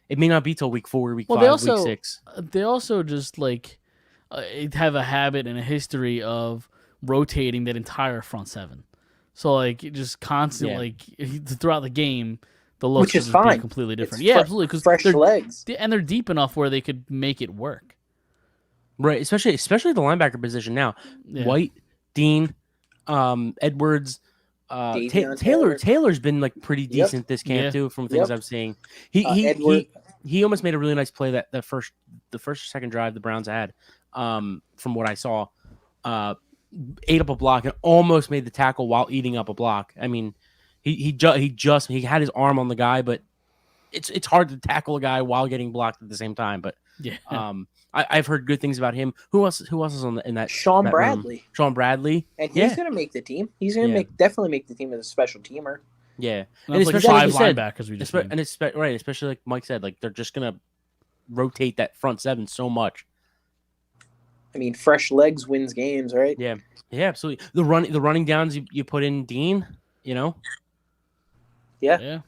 it may not be till week 4, week 5, week 6. They also just like have a habit and a history of rotating that entire front seven. So like just constant throughout the game, the looks Which is just be fine. completely different. It's Absolutely, because fresh legs. and they're deep enough where they could make it work. Right, especially the linebacker position now. Yeah. White, Dean, Edwards, Davion Taylor's been like pretty decent this camp Yeah. too, from things Yep. I'm seeing. Edward. He almost made a really nice play that the first or second drive the Browns had. From what I saw, ate up a block and almost made the tackle while eating up a block. I mean, he had his arm on the guy, but it's hard to tackle a guy while getting blocked at the same time. But Yeah. I've heard good things about him. Who else is in that? Sean that Bradley. room? Sean Bradley. And he's going to make the team. He's going to definitely make the team as a special teamer. Yeah. And especially like 5 you said, linebackers we just named. especially like Mike said, like they're just gonna rotate that front seven so much. I mean, fresh legs wins games, right? Yeah, absolutely. The running downs you put in Dean, Yeah. Yeah.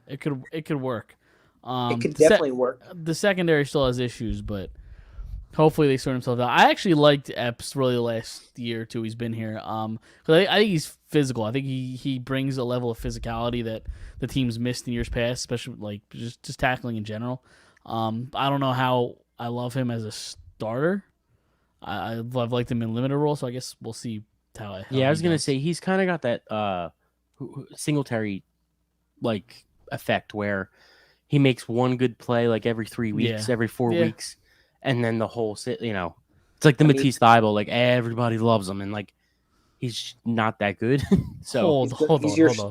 It could work. It could definitely work. The secondary still has issues, but hopefully they sort themselves out. I actually liked Epps really the last year or two he's been here. 'Cause I think he's physical. I think he brings a level of physicality that the team's missed in years past, especially like just tackling in general. I don't know how I love him as a starter. I've liked him in limited role, so I guess we'll see how I was gonna does. say he's kind of got that Singletary like effect where he makes one good play like every 3 weeks, every 4 weeks, and then the whole it's like the Matisse Thybulle, like everybody loves him, and like he's not that good. So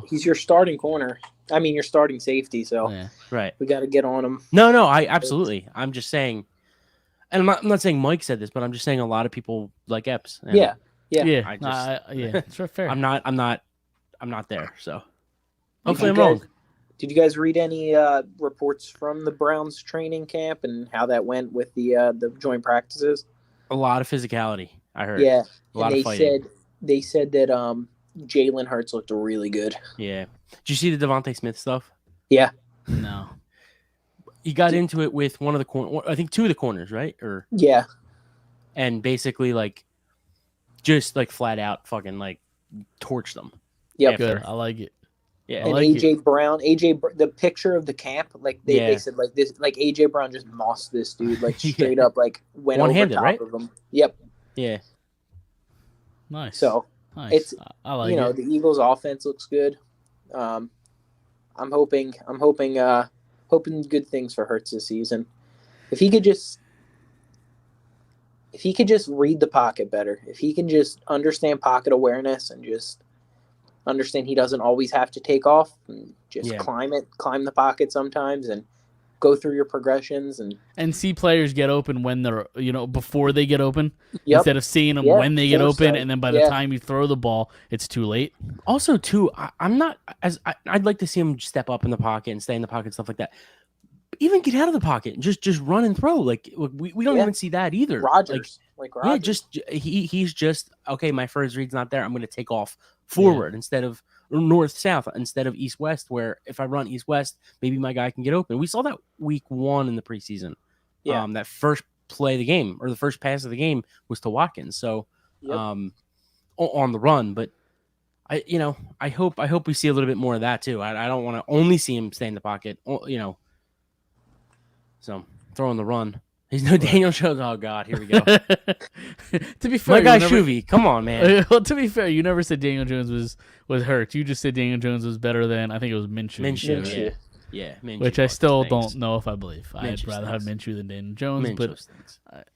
he's your starting corner. I mean, your starting safety. So right, we got to get on him. No, I absolutely. I'm just saying, and I'm not saying Mike said this, but I'm just saying a lot of people like Epps. Yeah. Sure, fair. I'm not there. So hopefully I'm wrong. Did you guys read any reports from the Browns training camp and how that went with the joint practices? A lot of physicality, I heard. Yeah, a lot of fighting. They said that Jalen Hurts looked really good. Yeah. Did you see the Devontae Smith stuff? Yeah. No. He got into it with one of the I think 2 of the corners, right? Or yeah. And basically like just like flat out fucking like torched them. Yeah, good. I like it. Yeah, and AJ Brown, the picture of the camp, like they said, like this, like AJ Brown just mossed this dude, like straight up, like went one-handed, over top right? of him. Yep. Yeah. Nice. So nice. I like it. The Eagles' offense looks good. I'm hoping good things for Hurts this season. If he could just read the pocket better, if he can just understand pocket awareness and just understand he doesn't always have to take off and just climb the pocket sometimes and go through your progressions and see players get open when they're before they get open instead of seeing them when they get open and then by the time you throw the ball it's too late. Also too, I'd like to see him step up in the pocket and stay in the pocket and stuff like that. Even get out of the pocket and just run and throw. Like we don't even see that either. Rogers. He's just okay. My first read's not there. I'm going to take off forward instead of north-south instead of east-west, where if I run east-west, maybe my guy can get open. We saw that week 1 in the preseason. Yeah. That first play of the game or the first pass of the game was to Watkins. So on the run, but I hope we see a little bit more of that too. I don't want to only see him stay in the pocket, So throwing the run. He's no Daniel Jones. Oh God, here we go. To be fair, my guy Shuvi, come on, man. Well, to be fair, you never said Daniel Jones was hurt. You just said Daniel Jones was better than I think it was Minshew. Yeah. Minshew which I still don't know if I believe. I'd rather have Minshew than Daniel Jones.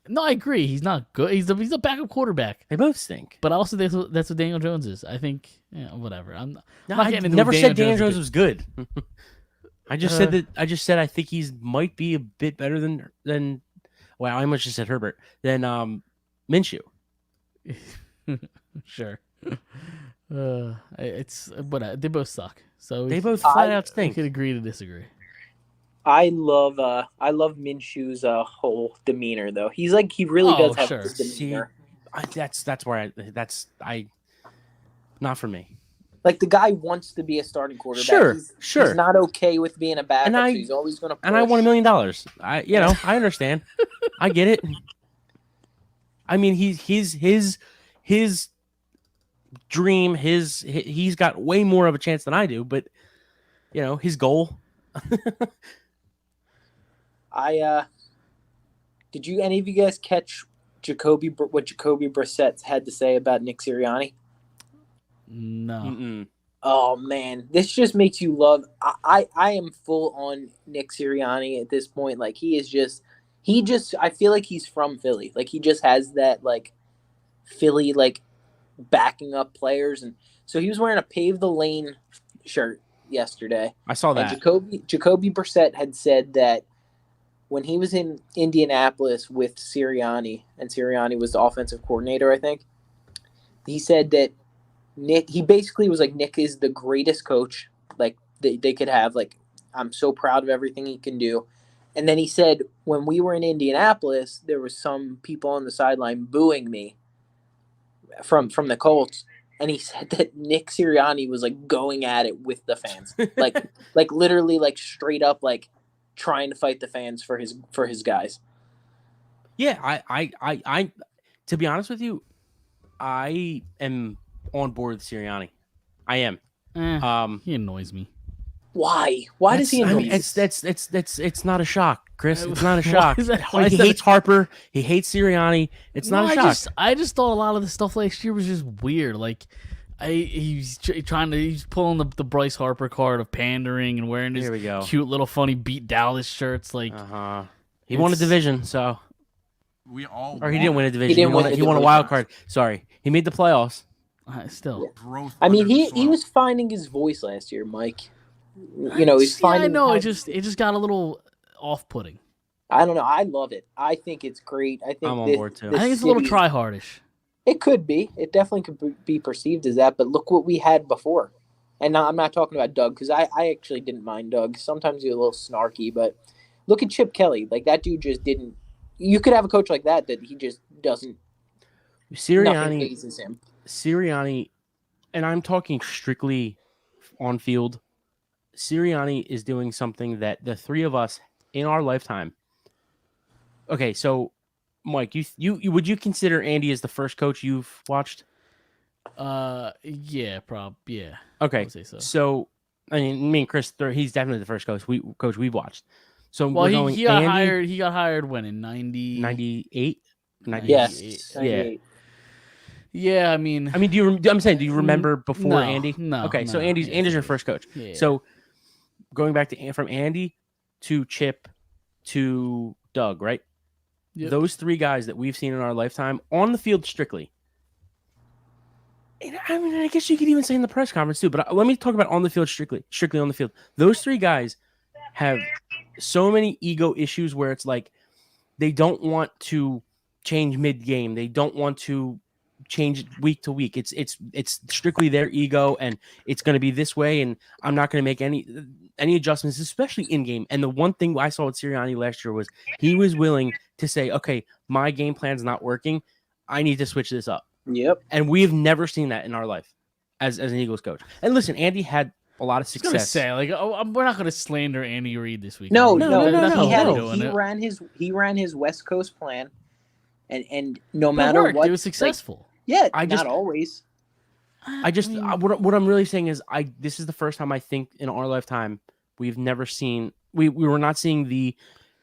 No, I agree. He's not good. He's a backup quarterback. They both stink. But also that's what Daniel Jones is. I think whatever. I never said Daniel Jones was good. I just said I think he's might be a bit better than. Wow, I almost just said Herbert. Then Minshew. Sure. It's they both suck. So they both flat out stink. We could agree to disagree. I love Minshew's whole demeanor though. He's like he really does have this demeanor. That's where I not for me. Like the guy wants to be a starting quarterback. Sure. He's not okay with being a backup. So he's always going to. And I won $1 million. I understand. I get it. I mean, his dream. He's got way more of a chance than I do. But his goal. Did any of you guys catch what Jacoby Brissett had to say about Nick Sirianni? No. Mm-mm. Oh man, this just makes you love. I am full on Nick Sirianni at this point. Like he just I feel like he's from Philly. Like he just has that like Philly like backing up players, and so he was wearing a Pave the Lane shirt yesterday. I saw And that. Jacoby Brissett had said that when he was in Indianapolis with Sirianni, and Sirianni was the offensive coordinator, I think, he said that Nick, he basically was like, Nick is the greatest coach like they could have. Like, I'm so proud of everything he can do. And then he said, when we were in Indianapolis, there was some people on the sideline booing me from the Colts. And he said that Nick Sirianni was like going at it with the fans, like literally like straight up like trying to fight the fans for his guys. Yeah, I to be honest with you, I am on board with Sirianni. I am. He annoys me. Why? Why does he annoy you? It's not a shock, Chris. It's not a shock. Why He is that hates Harper. He hates Sirianni. It's not a shock. I just thought a lot of the stuff last year was just weird. Like, he's pulling the Bryce Harper card of pandering and wearing his Here we go. cute little funny beat Dallas shirts. Like, He won a division, so We all or he didn't win a division. didn't win He the won a division. wild card. Sorry, he made the playoffs. still. growth. I mean, under the he soil. was finding his voice last year, Mike. You know, he's Yeah, I finding. know. It just got a little off-putting. I don't know. I love it. I think it's great. I think I'm on board, too. I think it's a little city- try-hardish. It could be. It definitely could be perceived as that. But look what we had before. And I'm not talking about Doug because I actually didn't mind Doug. Sometimes he's a little snarky, but look at Chip Kelly. Like that dude just didn't. You could have a coach like that he just doesn't. Nothing Sirianni, phases him. Sirianni, and I'm talking strictly on field. Sirianni is doing something that the three of us in our lifetime. Okay, so Mike, you would you consider Andy as the first coach you've watched? Yeah, yeah. I Okay, would say so. so I mean, me and Chris, he's definitely the first coach we've watched. So Well, we're going he got Andy, hired. He got hired when in 98. 98? Yes. Yeah. 98. Yeah, I mean, I mean, do you remember before no, Andy? no, Okay, so no, Andy's yeah, your first coach. yeah. So going back to from Andy to Chip to Doug, right? Yep. Those three guys that we've seen in our lifetime on the field strictly. And I mean, I guess you could even say in the press conference too, but let me talk about on the field strictly on the field. Those three guys have so many ego issues where it's like they don't want to change mid-game. They don't want to change week to week. It's strictly their ego, and it's going to be this way, and I'm not going to make any adjustments, especially in game. And the one thing I saw with Sirianni last year was he was willing to say, okay, my game plan's not working. I need to switch this up. Yep. And we've never seen that in our life as an Eagles coach. And listen, Andy had a lot of I was gonna success. say like, we're not gonna slander Andy Reid this week. No, No, no, no, He had no. he ran his West Coast plan, and no But it matter worked. what, It was successful. yeah, I just- not always. What I'm really saying is this is the first time I think in our lifetime we've never seen we were not seeing the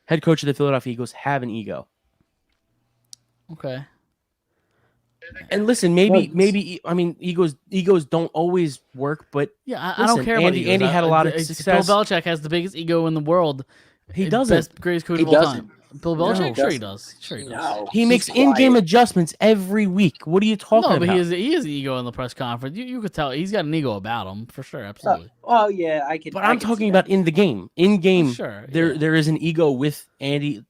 head coach of the Philadelphia Eagles have an ego. Okay. And listen, maybe I mean egos don't always work, but Yeah, I Listen, don't care about Andy- egos. Andy had a lot of Bill success. Belichick has the biggest ego in the world. he doesn't. Best, greatest coach He of all doesn't. time. Bill Belichick? No. Sure he does. Sure he does. No, He he's makes in-game quiet. adjustments every week. What are you talking No, about? but he has an ego in the press conference. You could tell he's got an ego about him for sure. Absolutely. Oh yeah, I could. But I I'm could talking see that. about in the game. In game, Sure, there yeah. there is an ego with Andy,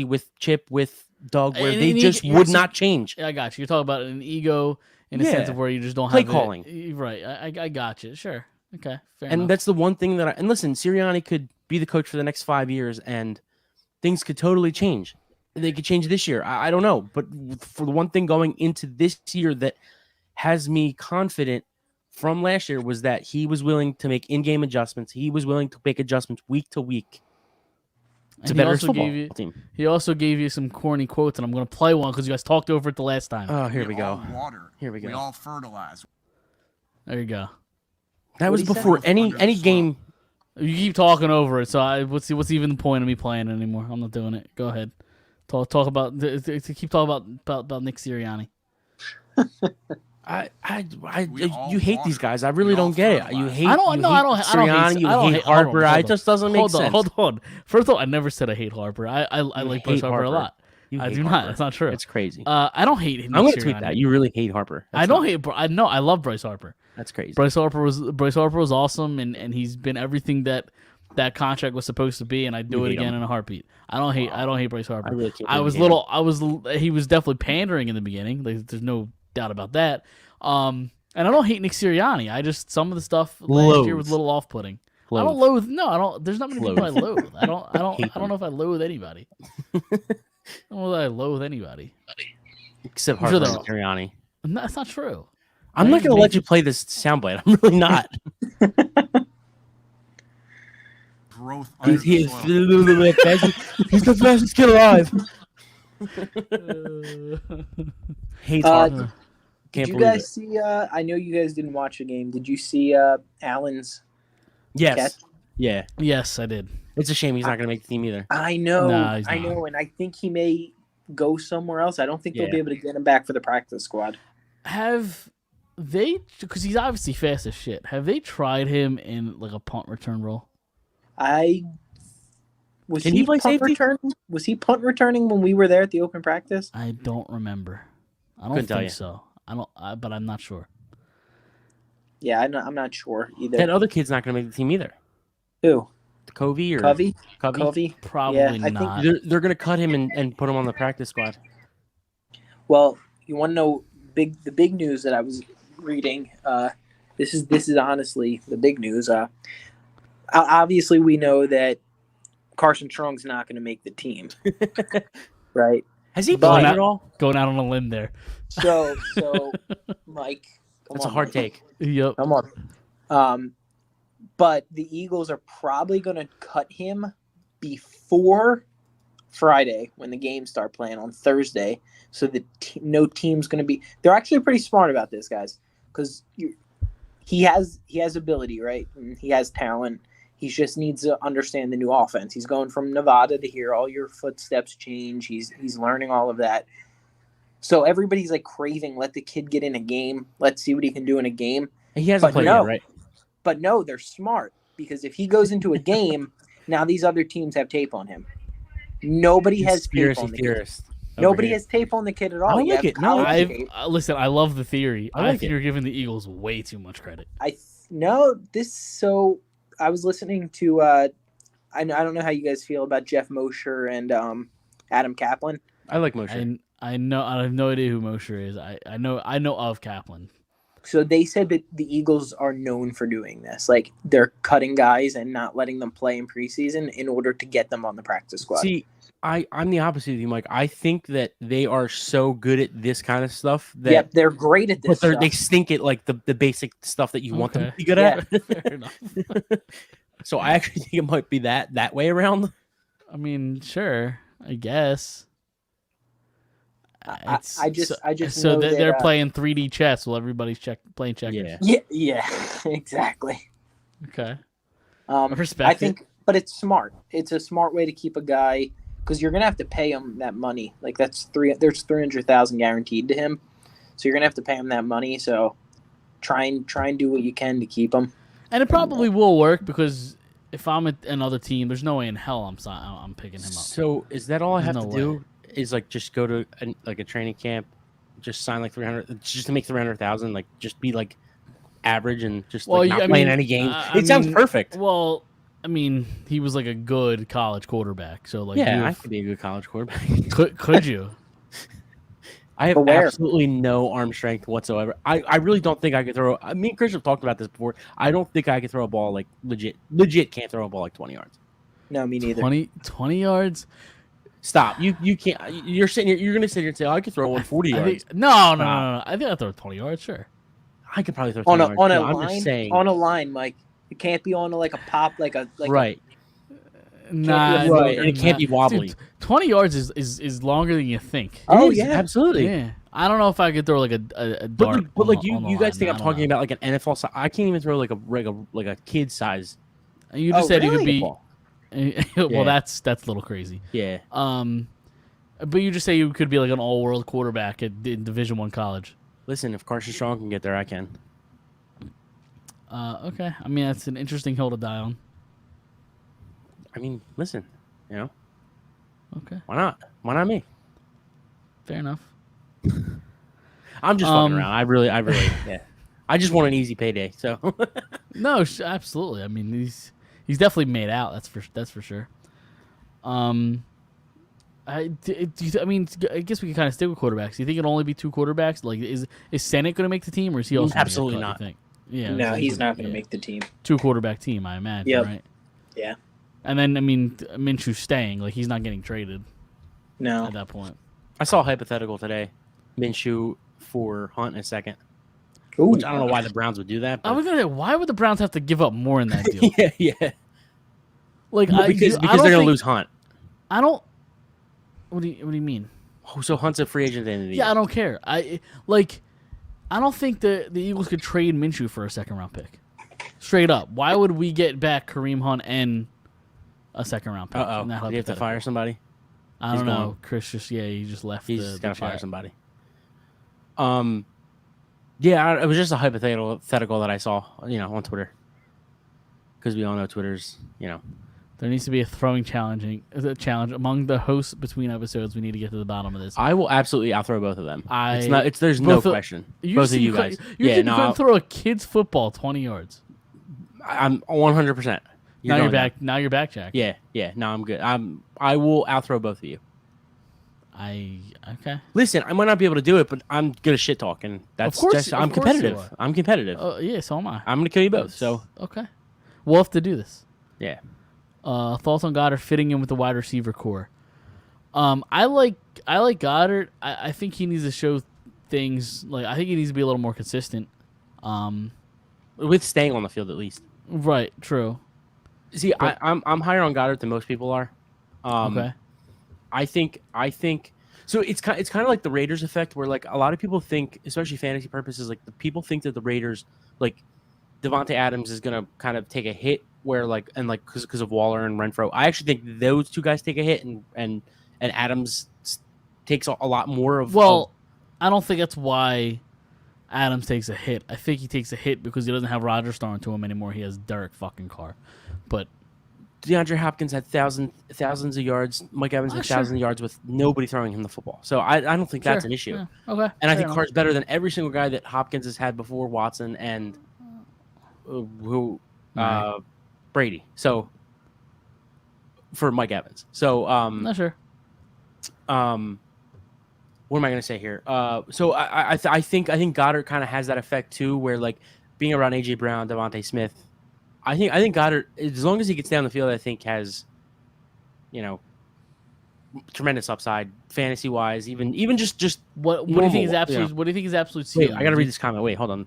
with Chip, with Doug, where And they he- just he- would not change. Yeah, I got you. You're talking about an ego in a Yeah. sense of where you just don't Play have calling. Right. I got you. Sure. Okay. Fair And enough. that's the one thing that and listen, Sirianni could be the coach for the next 5 years, and things could totally change. They could change this year. I don't know, but for the one thing going into this year that has me confident from last year was that he was willing to make in-game adjustments. He was willing to make adjustments week to week And to he better his also football gave you team. he also gave you some corny quotes, and I'm going to play one because you guys talked over it the last time. Oh, here we go. all water. Here we go. We all fertilize. There you go. That was What'd he say? before any Under the game. You keep talking over it, so what's even the point of me playing it anymore? I'm not doing it. Go ahead. Talk about keep talking about Nick Sirianni. We all you hate want these her. guys. I really We all don't get it. fertilize. You hate. I don't you know. hate I don't Sirianni, hate. You I don't hate hate hold on, Harper. hold It on. just doesn't make Hold sense. on, hold on. First of all, I never said I hate Harper. I like Bryce hate Harper a Harper. lot. I do not. That's not true. It's crazy. I don't hate him. I'm gonna tweet that. You really hate Harper. I don't hate. I know. I love Bryce Harper. That's crazy. Bryce Harper was awesome, and he's been everything that contract was supposed to be, and I'd do You it hate again him. in a heartbeat. I don't hate Bryce Harper. I really can't I was believe you little. He was definitely pandering in the beginning. Like, there's no doubt about that. And I don't hate Nick Sirianni. I just some of the stuff last year was a little off-putting. I don't loathe. No, I don't. There's not many people I loathe. I don't. I don't know if I loathe anybody. I don't know that I loathe anybody. Except I'm sure Harper they're and Sirianni. No, that's not true. I'm not going to let you play this soundbite. I'm really not. Growth under He's the soil. he's the fastest kid alive. Hates Harper. Did Can't you believe guys it. see? I know you guys didn't watch the game. Did you see Allen's Yes. catch? Yeah. Yes, I did. It's a shame he's not going to make the team either. I know, Nah, he's I not. know, and I think he may go somewhere else. I don't think they'll Yeah. be able to get him back for the practice squad. Have they? Because he's obviously fast as shit. Have they tried him in like a punt return role? Was Can he he play punt safety? returning? Was he punt returning when we were there at the open practice? I don't remember. I don't Couldn't tell think you. so. I don't. But I'm not sure. Yeah, I'm not sure either. That other kid's not going to make the team either. Who? Covey or Covey? Covey? Covey? Probably Yeah, I think- not. They're going to cut him and put him on the practice squad. Well, you want to know the big news that I was reading? This is honestly the big news. Obviously, we know that Carson Strong's not going to make the team, right? Has he But- played at all? Going out on a limb there. So Mike, come That's on, a hard Mike. take. Yep. Come on. But the Eagles are probably going to cut him before Friday when the games start playing on Thursday. So no team's going to be. They're actually pretty smart about this, guys, because he has ability, right? And he has talent. He just needs to understand the new offense. He's going from Nevada to here. All your footsteps change. He's learning all of that. So everybody's like craving, let the kid get in a game. Let's see what he can do in a game. He hasn't But played no. yet, right? But no, they're smart because if he goes into a game, now these other teams have tape on him. Nobody has tape Conspiracy on the kid. theorist. over Nobody here. has tape on the kid at I all. like You have it. No, college I tape. listen. I love the theory. I I like think it. you're giving the Eagles way too much credit. So I was listening to I don't know how you guys feel about Jeff Mosher and Adam Kaplan. I like Moshe. I know. I have no idea who Mosher is. I know of Kaplan. So they said that the Eagles are known for doing this. Like they're cutting guys and not letting them play in preseason in order to get them on the practice squad. See, I'm the opposite of you, Mike. I think that they are so good at this kind of stuff that Yep, they're great at this. but they stuff. stink at like the basic stuff that you want them Okay. to be good Yeah. at. Fair enough. So I actually think it might be that way around. I mean, sure. I guess. I just so know they're that, playing 3D chess while everybody's playing checkers. Yeah. Yeah, exactly. Okay. I respect it. think, but it's smart. It's a smart way to keep a guy because you're gonna have to pay him that money. Like there's 300,000 guaranteed to him, so you're gonna have to pay him that money. So try and do what you can to keep him. And it probably will work because if I'm at another team, there's no way in hell I'm picking him up. So is that all I There's have no to do? Is like just go to a training camp, just sign like 300, just to make 300,000, like just be like average and just like not playing any games. It sounds perfect. Well, I mean, he was like a good college quarterback, so like, Yeah, I could be a good college quarterback. could you? I have But where? absolutely no arm strength whatsoever. I really don't think I could throw. Me and Chris have talked about this before. I don't think I could throw a ball like legit can't throw a ball like 20 yards. No, me neither. 20 yards. Stop. You can't. You're sitting here. You're gonna sit here and say, oh, I could throw one 40 I yards. think, no. I think I throw 20 yards. Sure. I could probably throw On 20 a yards. on a No, I'm line, just saying. on a line, Mike. It can't be on like a pop, like a Right. Nah, Right, and it can't be wobbly. Dude, 20 yards is longer than you think. Oh, It is, yeah. absolutely. Yeah. I don't know if I could throw like a But dart. like, but like on the you guys line. think I'm I don't talking know. about like an NFL size. I can't even throw like a kid size. You just said you could be. ball. Well, Yeah. that's a little crazy. Yeah. But you just say you could be like an all-world quarterback in Division I college. Listen, if Carson Strong can get there, I can. Okay. I mean, that's an interesting hill to die on. I mean, listen, Okay. why not? Why not me? Fair enough. I'm just fucking around. I really, yeah. I just want an easy payday. So No, absolutely. I mean, he's definitely made out. That's for sure. I guess we can kind of stick with quarterbacks. Do you think it'll only be 2 quarterbacks? Like, is Senate going to make the team, or is he also gonna get Absolutely cut, not. You think? Yeah. No, so he's not going to make the team. 2 quarterback team, I imagine. Yep. Right. Yeah. And then Minshew's staying. Like, he's not getting traded No. at that point. I saw a hypothetical today. Minshew for Hunt in a second. Ooh. Which I don't know why the Browns would do that. I But was gonna say, why would the Browns have to give up more in that deal? yeah. Like, Well, because they're going to lose Hunt. I don't. What do you mean? Oh, so Hunt's a free agent at the end of the year. Yeah, I don't care. I don't think the Eagles could trade Minshew for a 2nd-round pick. Straight up. Why would we get back Kareem Hunt and a 2nd-round pick? Uh-oh. in that Do you have to hypothetical? fire somebody? I He's don't know. gone. Chris he just left. He's the got to fire chat. somebody. Yeah, it was just a hypothetical that I saw, on Twitter. Because we all know Twitter's, There needs to be a throwing challenge among the hosts between episodes. We need to get to the bottom of this. I will absolutely outthrow both of them. I- There's no both of- question. Both of you guys. You Yeah, couldn't throw a kid's football 20 yards. I'm 100%. Now you're going there. back. Now you're back, Jack. Yeah. No, I'm good. I will outthrow both of you. Okay. Listen, I might not be able to do it, but I'm good at shit talking. That's course- just, of I'm course you competitive. are. I'm competitive. Yeah, so am I. I'm gonna kill you both. So Okay. We'll have to do this. yeah. Thoughts on Goddard fitting in with the wide receiver core? I like Goddard. I think he needs to show things. Like, I think he needs to be a little more consistent. With staying on the field at least. Right. True. See, But- I'm higher on Goddard than most people are. Okay. I think so. It's kind of like the Raiders effect, where like a lot of people think, especially fantasy purposes, like the people think that the Raiders, like Devontae Adams, is gonna kind of take a hit, where because of Waller and Renfro. I actually think those 2 guys take a hit, and Adams takes a lot more of. Well, I don't think that's why Adams takes a hit. I think he takes a hit because he doesn't have Rodgers throwing to him anymore. He has Derek fucking Carr. But DeAndre Hopkins had thousands of yards. Mike Evans had sure. thousands of yards with nobody throwing him the football. So I don't think that's Sure. an issue. Yeah. Okay. And I Fair think enough. Carr's better than every single guy that Hopkins has had before Watson and Right. Brady. So for Mike Evans. So Not sure. what am I going to say here? So I think Goddard kind of has that effect too, where like being around AJ Brown, Devontae Smith. I think Goddard, as long as he gets down the field, I think has, tremendous upside fantasy wise. Even just What do you think is normal, absolute? What do you think is absolute Wait, ceiling? I got to read this comment. Wait, hold on.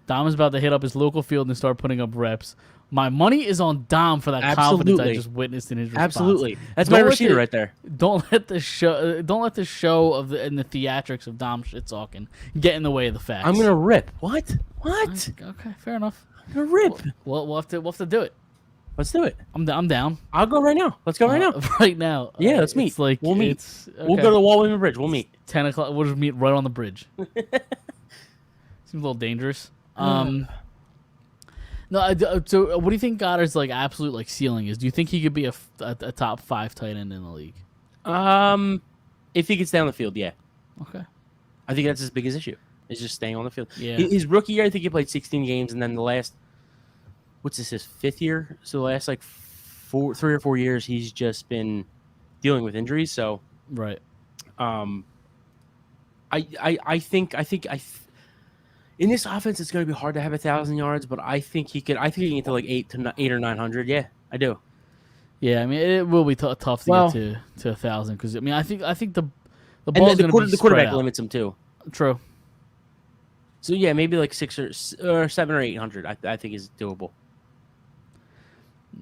Dom is about to hit up his local field and start putting up reps. My money is on Dom for that confidence I Absolutely. just witnessed in his response. Absolutely, that's Don't my let receiver the- right there. Don't let the show of and the theatrics of Dom shit talking get in the way of the facts. I'm gonna rip. What? Okay, fair enough. I'm gonna rip. We'll have to do it. Let's do it. I'm down. I'll go right now. Let's go right now. Right now. Yeah, let's meet. It's like We'll meet. It's, We'll okay. go to the Wall Bridge. We'll meet. 10 o'clock. We'll just meet right on the bridge. Seems a little dangerous. No. So, what do you think Goddard's like absolute like ceiling is? Do you think he could be a top 5 tight end in the league? If he gets down the field, yeah. Okay. I think that's his biggest issue. Is just staying on the field. Yeah. His rookie year, I think he played 16 games, and then the last, what's this, his 5th year? So the last like 3 or 4 years, he's just been dealing with injuries. So, Right. I think in this offense, it's going to be hard to have 1,000 yards, but I think he could. I think he can get to like 8 or 900. Yeah, I do. Yeah, I mean it will be tough to Well- get to 1,000 because I mean I think the And ball's the going to be quarterback spread out. limits him too. True. So yeah, maybe like 6 or 7 or 800. I think is doable.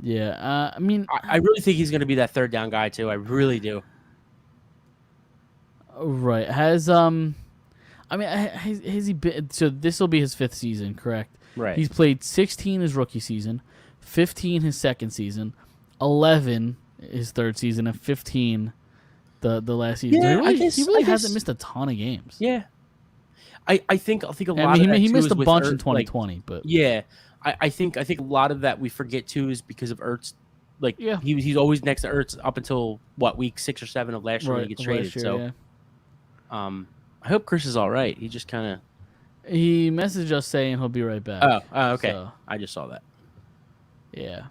Yeah. I mean, I really think he's going to be that 3rd down guy too. I really do. right. Has he been? So this will be his 5th season, correct? Right. He's played 16 his rookie season, 15 his second season, 11 his third season, and 15 the last season. Yeah, So I he guess- really I guess- hasn't missed a ton of games. Yeah. I think a lot I mean, of that he too missed is a with bunch in Ertz, like, 2020, but yeah, I think a lot of that we forget too is because of Ertz. Like yeah, he's always next to Ertz up until what, week 6 or 7 of last year when he gets of traded. last year, So yeah. I hope Chris is all right. He just kind of He messaged us saying he'll be right back. okay. So, I just saw that. yeah.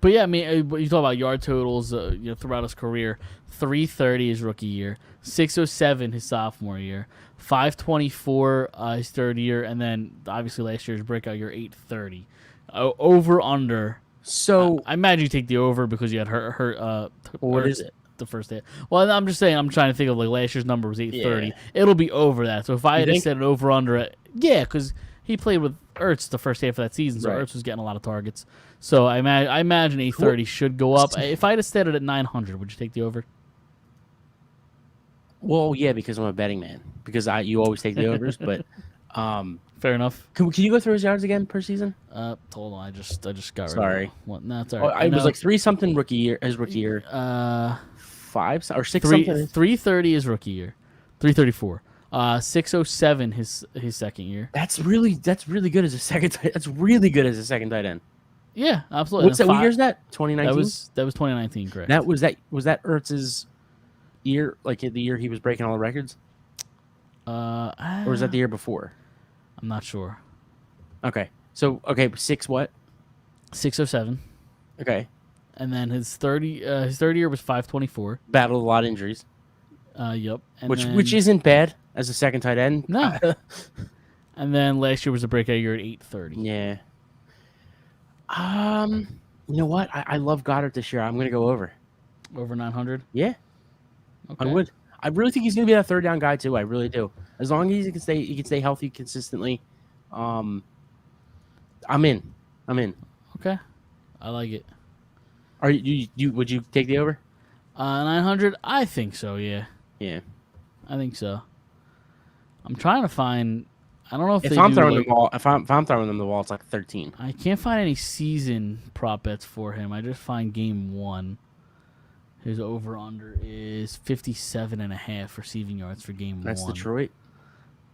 But yeah, I mean, you talk about yard totals, throughout his career. 330 his rookie year, 607 his sophomore year, 524 his third year, and then obviously last year's breakout year 830. Over under. So I imagine you take the over because you had her what is it? the first day. Well, I'm just saying, I'm trying to think of like last year's number was 830. Yeah. It'll be over that. So if I You had think? said it over under it, yeah, because he played with Ertz the first half of that season, so Right. Ertz was getting a lot of targets. So I imagine 830 should go up. If I had said it at 900, would you take the over? Well, yeah, because I'm a betting man. Because you always take the overs, but Fair enough. can you go through his yards again per season? Hold on, I just got Sorry. rid of it. What? No, it's all Oh, right. it was like 3 something rookie year. His rookie year, 5 or 6 something. 330 his rookie year, 334. 607 his second year. That's really good as a second. That's really good as a second tight end. Yeah, absolutely. What's that? What year is that? 2019. That was 2019, correct? Was that Ertz's year? Like the year he was breaking all the records, or was that the year before? I'm not sure. Okay, 6 what? 607, Okay, and then his third year was 524. battled a lot of injuries, Yep. And which isn't bad as a second tight end. No. And then last year was a breakout year at 830. Yeah. You know what? I love Goddard this year. I'm gonna go over. Over 900. Yeah, Okay. I would. I really think he's gonna be that third down guy too. I really do. As long as he can stay healthy consistently. I'm in. Okay. I like it. Are you would you take the over? 900. I think so. Yeah. Yeah. I think so. I'm trying to find. I don't know if If they I'm do, throwing like, the ball, if I'm throwing them the ball, it's like 13. I can't find any season prop bets for him. I just find game 1. His over under is 57.5 receiving yards for game 1. That's Detroit.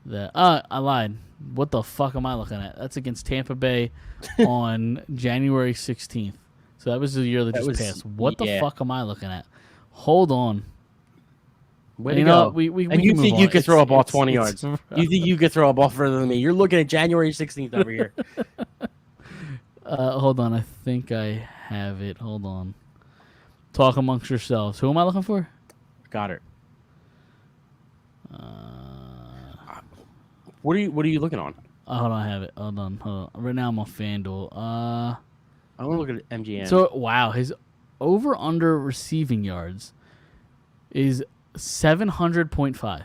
I lied. What the fuck am I looking at? That's against Tampa Bay on January 16th. So that was the year that just passed. What the fuck am I looking at? Hold on. Way to go. We and can you move think on. you could throw a ball It's- 20 it's- yards? You think you could throw a ball further than me? You're looking at January 16th over here. Hold on. I think I have it. Hold on. Talk amongst yourselves. Who am I looking for? Goddard. What are you looking on? Hold on. I have it. Hold on. Right now I'm on FanDuel. I want to look at MGM. So, wow. His over-under receiving yards is 700.5.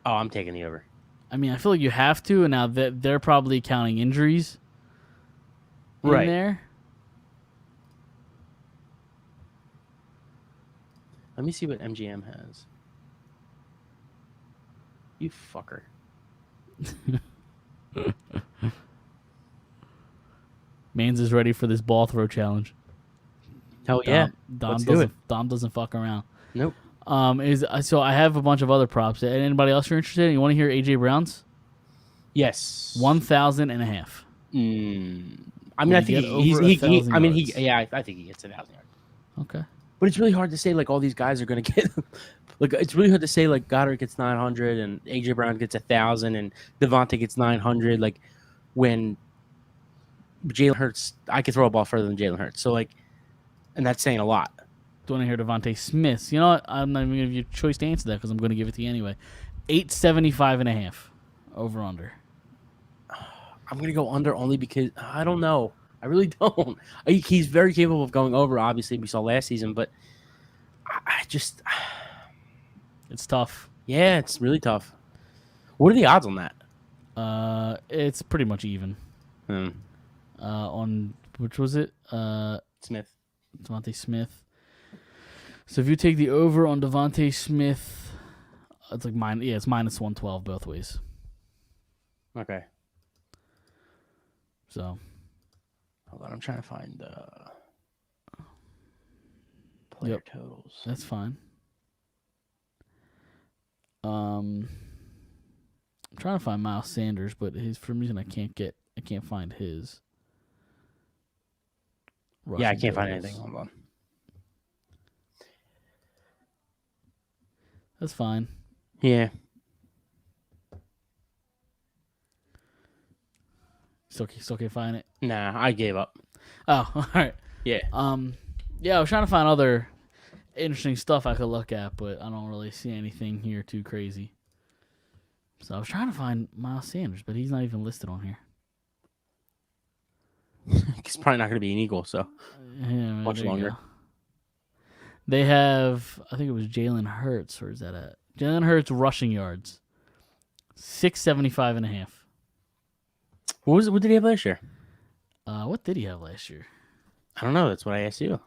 oh, I'm taking the over. I mean, I feel like you have to, and now that they're probably counting injuries in Right. there. Let me see what MGM has. You fucker. Mans is ready for this ball throw challenge. Hell yeah. Let's do it. Dom doesn't fuck around. Nope. So I have a bunch of other props. Anybody else you're interested in? You want to hear AJ Brown's? Yes. 1,000 and a half. I mean, Will I he think get over 1,000 I mean, yards? I think he gets 1,000 yards. Okay. But it's really hard to say like all these guys are going to get. Like it's really hard to say like Goddard gets 900 and AJ Brown gets 1,000 and Devontae gets 900. Like when Jalen Hurts, I could throw a ball further than Jalen Hurts. So like, and that's saying a lot. Do you want to hear Devontae Smith? You know what? I'm not even going to give you a choice to answer that because I'm going to give it to you anyway. 875 and a half over under. I'm going to go under only because I don't know. I really don't. He's very capable of going over. Obviously, we saw last season, but I just. It's tough. Yeah, it's really tough. What are the odds on that? It's pretty much even. On which was it? Smith. Devontae Smith. So if you take the over on Devontae Smith, it's like it's minus 112 both ways. Okay. So Hold on, I'm trying to find player totals. that's fine. I'm trying to find Miles Sanders, but for some reason I can't find his. Yeah, I rushing can't find totals. anything. Hold on. That's fine. Yeah. Still can't find it. Nah, I gave up. Oh, all right. Yeah. Yeah, I was trying to find other interesting stuff I could look at, but I don't really see anything here too crazy. So I was trying to find Miles Sanders, but he's not even listed on here. He's probably not going to be an Eagle, so Yeah, much there you longer. go. They have, I think it was Jalen Hurts. Where's that at? Jalen Hurts rushing yards, 675.5. What did he have last year? What did he have last year? I don't know. That's what I asked you.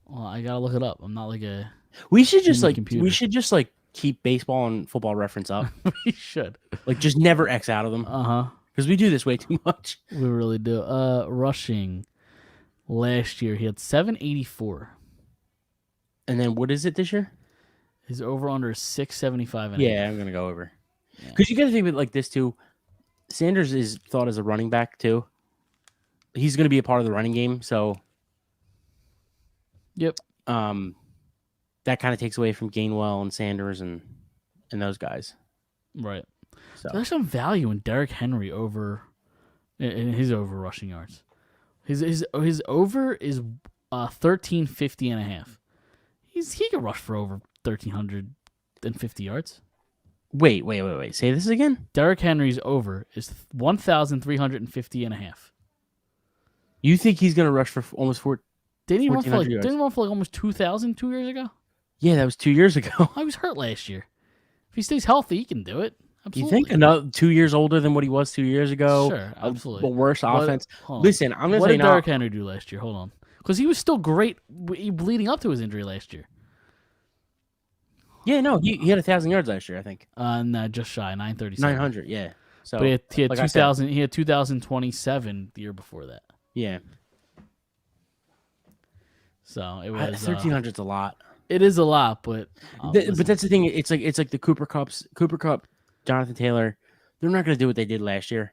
Well, I gotta look it up. I'm not like a. We should just Human like computer. keep baseball and football reference up. We should. Like just never X out of them Uh-huh. because we do this way too much. We really do. Rushing last year he had 784. And then what is it this year? His over under is 675. Yeah, I'm gonna go over. Yeah. Because you got to think of it like this too. Sanders is thought as a running back too. He's gonna be a part of the running game, so Yep. that kind of takes away from Gainwell and Sanders and those guys. Right. So There's some value in Derrick Henry in his over rushing yards. His over is 1350.5. He can rush for over 1350 yards. wait. Say this again. Derrick Henry's over is 1350.5. You think he's gonna rush for almost 4? Didn't he run for 1,400 yards. didn't he run for like almost 2,000 2 years ago? Yeah, that was 2 years ago. I was hurt last year. If he stays healthy, he can do it. You Absolutely. think another 2 years older than what he was 2 years ago? Sure, absolutely. A worse offense. Hold on. Listen, I'm gonna What say did now. Derrick Henry do last year? Hold on, because he was still great leading up to his injury last year. Yeah, no, he had 1,000 yards last year. I think No, just shy 937. 900. Yeah. So But he had like I said, 2000. He had 2027 the year before that. yeah, So it was 1,300 is a lot. It is a lot, but But that's the thing. It's like the Cooper Cup, Jonathan Taylor. They're not going to do what they did last year.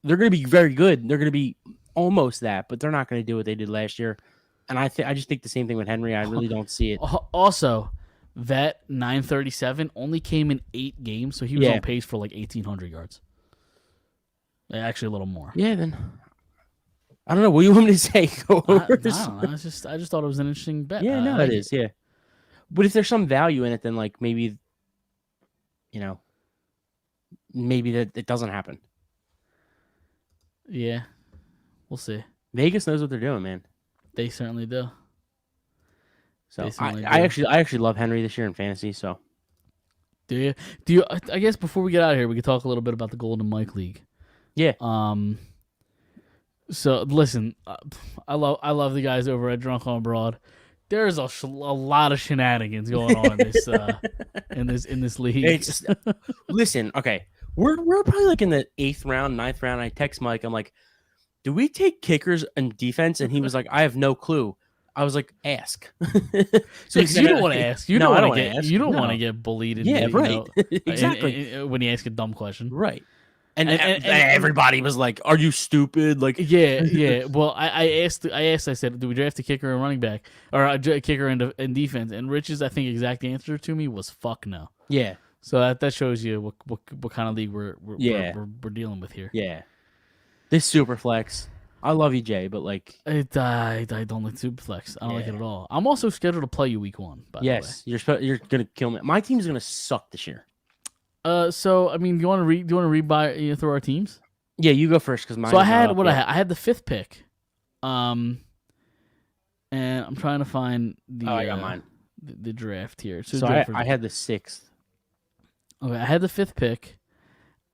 They're going to be very good. They're going to be almost that, but they're not going to do what they did last year. And I just think the same thing with Henry. I really don't see it. Also, that 937 only came in 8 games, so he was Yeah. on pace for like 1,800 yards. Actually, a little more. Yeah, then I don't know. What do you want me to say? Go I over don't know. I just thought it was an interesting bet. Yeah, I no, like it is. Yeah, but if there's some value in it, then like maybe, maybe that it doesn't happen. Yeah, we'll see. Vegas knows what they're doing, man. They certainly do. So They certainly I do. actually love Henry this year in fantasy. So Do you? Do you? I guess before we get out of here, we could talk a little bit about the Golden Mike League. yeah, So listen, I love the guys over at Drunk on Broad. There's a lot of shenanigans going on in this league. it's listen. Okay, we're probably like in the 8th round, 9th round. I text Mike. I'm like, do we take kickers and defense? And he was like, I have no clue. I was like, ask. So Because you don't want to ask. You No, don't I want don't to wanna get. ask. You don't No. want to get bullied. Yeah, right. Exactly. When you ask a dumb question. Right. And And everybody was like, "Are you stupid?" Like, Yeah. Well, I asked. I said, do we draft a kicker and running back, or a kicker and defense? And Rich's, I think, exact answer to me was fuck no. yeah, So that shows you what kind of league we're dealing with here. yeah. This super flex. I love you, Jay, but like, I don't like Superflex. I don't like it Yeah. at all. I'm also scheduled to play you week 1. By yes, you're gonna kill me. My team's gonna suck this year. the way. So I mean, do you want to read by through our teams? Yeah, you go first because mine. So I is not had up what yet. I had. I had the 5th pick. And I'm trying to find the. Oh, I got mine. The draft here. So I had the 6th. Okay, I had the 5th pick,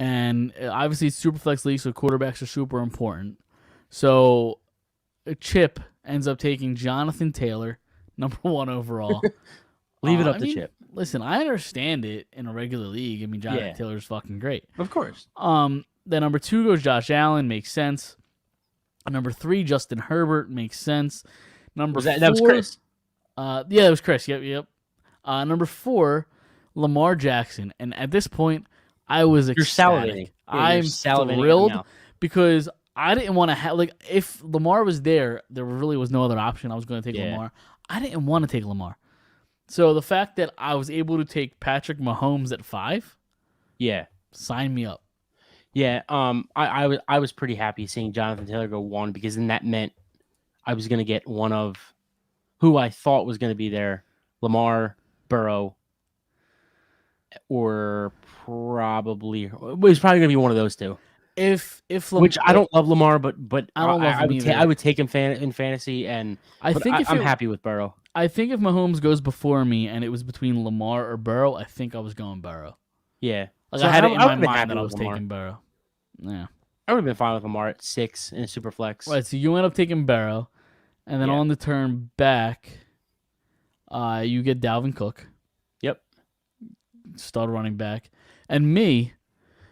and obviously it's Superflex league, so quarterbacks are super important. So Chip ends up taking Jonathan Taylor, number 1 overall. Leave it up I to mean, Chip. Listen, I understand it in a regular league. I mean, Jonathan Yeah. Taylor's fucking great. Of course. Then number 2 goes Josh Allen, makes sense. Number 3, Justin Herbert, makes sense. Number 4, That was Chris. Yeah, that was Chris. Yep. Number 4 Lamar Jackson, and at this point, I was You're ecstatic. salivating. Yeah, I'm you're salivating at the thrilled mouth. because I didn't want to have like if Lamar was there really was no other option. I was going to take Yeah. Lamar. I didn't want to take Lamar. So the fact that I was able to take Patrick Mahomes at 5, Yeah. sign me up. Yeah. I was pretty happy seeing Jonathan Taylor go 1 because then that meant I was going to get one of who I thought was going to be there, Lamar, Burrow, or probably it was probably going to be one of those two. Which I don't love Lamar, but I don't love him either. I would take him in fantasy, and I think I'm happy with Burrow. I think if Mahomes goes before me and it was between Lamar or Burrow, I think I was going Burrow. Yeah, Like So I had it in my would've been mind happy that I with was Lamar. taking Burrow. Yeah. I would have been fine with Lamar at 6 in a super flex. Right, so you end up taking Burrow, and then Yeah. on the turn back, you get Dalvin Cook, Yep. stud running back, and me,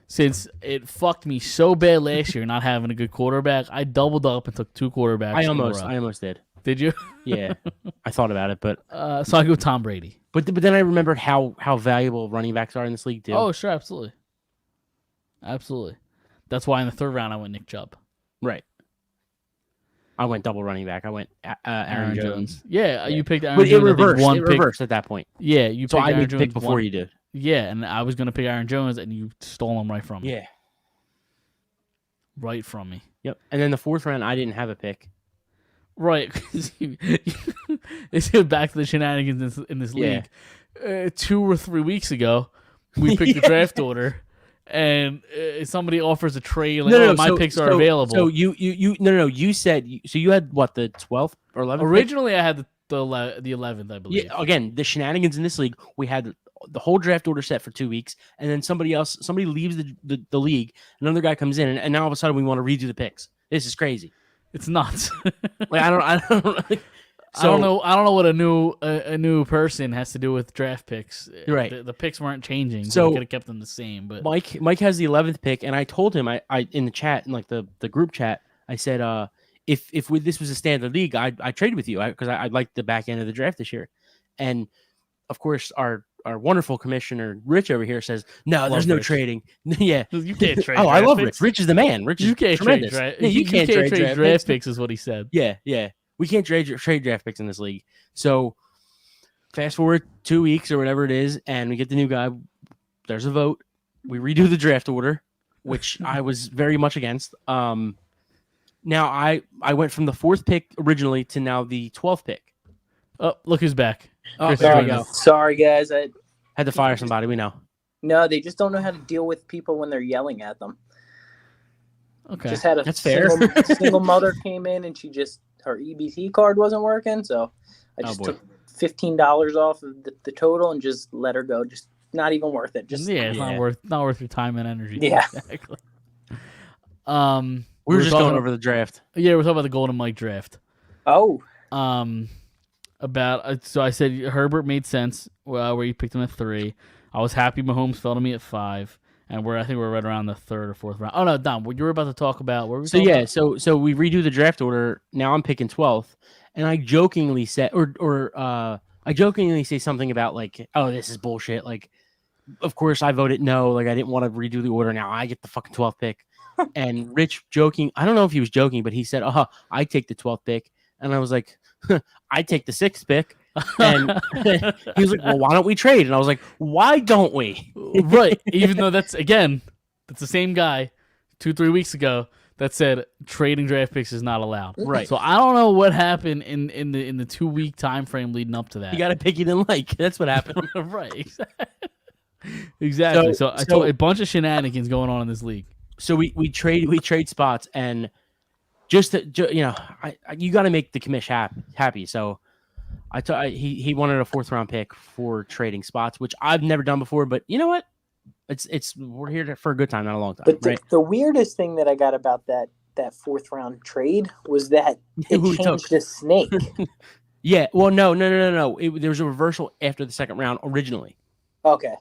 since it fucked me so bad last year not having a good quarterback, I doubled up and took 2 quarterbacks. I in a almost row. did. Did you? Yeah, I thought about it, but So I go Tom Brady. but then I remembered how valuable running backs are in this league too. Oh, sure, absolutely, absolutely. That's why in the 3rd round I went Nick Chubb. Right. I went double running back. I went Aaron Jones. Yeah, you picked Aaron But it Jones. I think, reversed. one It pick. reversed at that point. Yeah, you picked So I Aaron made the Jones pick before one. you did. Yeah, and I was gonna pick Aaron Jones, and you stole him right from me. Yeah. Right from me. Yep. And then the 4th round, I didn't have a pick. Right. Let's get back to the shenanigans in this Yeah. league. 2 or 3 weeks ago, we picked the draft order, and somebody offers a trade. Like, my picks are available. So you said so you had what, the 12th or 11th? Originally, I had the 11th, I believe. Yeah, again, the shenanigans in this league, we had the whole draft order set for 2 weeks, and then somebody leaves the league, another guy comes in, and now all of a sudden we want to redo the picks. This is crazy. It's nuts. Like I don't like, I don't know. I don't know what a new person has to do with draft picks. Right. The picks weren't changing, so So- we could have kept them the same. But Mike has the 11th pick, and I told him I in the chat, in like the group chat, I said if this was a standard league, I trade with you because I like the back end of the draft this year, and of course our wonderful commissioner Rich over here says no, there's no Rich. trading. Yeah, you can't trade. oh, I draft love picks. Rich. Rich is the man. Rich You is can't tremendous. trade. Yeah, you can't trade draft picks, is what he said. Yeah. We can't trade draft picks in this league. So fast forward 2 weeks or whatever it is, and we get the new guy. There's a vote. We redo the draft order, which I was very much against. Now I went from the 4th pick originally to now the 12th pick. Oh, look who's back. Oh, Chris there we joined go. us. Sorry, guys. Had to fire somebody. We know. No, they just don't know how to deal with people when they're yelling at them. Okay. Just had a That's fair. single mother came in and her EBT card wasn't working, so I Oh, just boy. took $15 off of the total and just let her go. Just not even worth it. Just yeah, it's Yeah. not worth your time and energy. Yeah. Exactly. We were just talking going over the draft. Yeah, we're talking about the Golden Mike draft. oh, About so I said Herbert made sense. Where you picked him at 3. I was happy Mahomes fell to me at 5, and I think we're right around the 3rd or 4th round. Oh no, Dom, what you were about to talk about? What were we So talking yeah, about? so we redo the draft order. Now I'm picking 12th, and I jokingly said, I jokingly say something about like, oh, this is bullshit. Like, of course I voted no. Like I didn't want to redo the order. Now I get the fucking 12th pick. And Rich joking, I don't know if he was joking, but he said, I take the 12th pick, and I was like, I take the 6th pick. And he was like, well, why don't we trade? And I was like, why don't we? Right. Even though that's the same guy 2-3 weeks ago that said trading draft picks is not allowed. Right. So I don't know what happened in the 2-week time frame leading up to that. You got to pick you didn't like. That's what happened. Right. Exactly. So I So- told a bunch of shenanigans going on in this league. So we trade spots, and just to, you got to make the commish happy. So he wanted a 4th round pick for trading spots, which I've never done before. But you know what? It's we're here for a good time, not a long time, but right? the weirdest thing that I got about that 4th round trade was that it Who we took. changed to snake. Yeah. Well, no. There was a reversal after the 2nd round originally. Okay.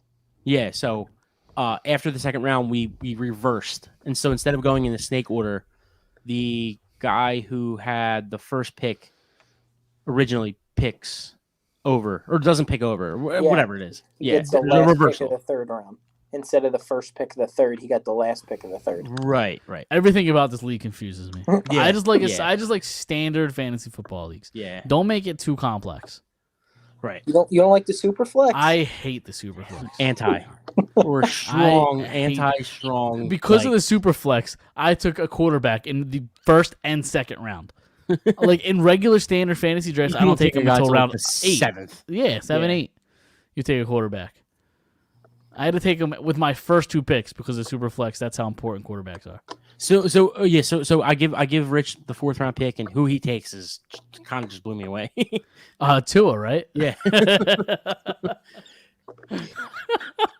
Yeah. So after the 2nd round, we reversed, and so instead of going in the snake order, the guy who had the first pick originally picks over or doesn't pick over, whatever it is. He Yeah, gets the there's a last pick reversal. of the third round. Instead of the first pick of the third, he got the last pick of the third. Right. Everything about this league confuses me. Yeah, I just like yeah. I just like standard fantasy football leagues. Yeah, Don't make it too complex. right. You don't like the super flex? I hate the super flex. Anti or strong, I hate- anti-strong. Because of the super flex, I took a quarterback in the first and second round. Like in regular standard fantasy drafts, I don't take him until round 8. 7th. Yeah, 7, Yeah. 8. You take a quarterback. I had to take him with my first 2 picks because of super flex. That's how important quarterbacks are. So I give Rich the 4th round pick, and who he takes is kind of just blew me away. Tua, right? Yeah.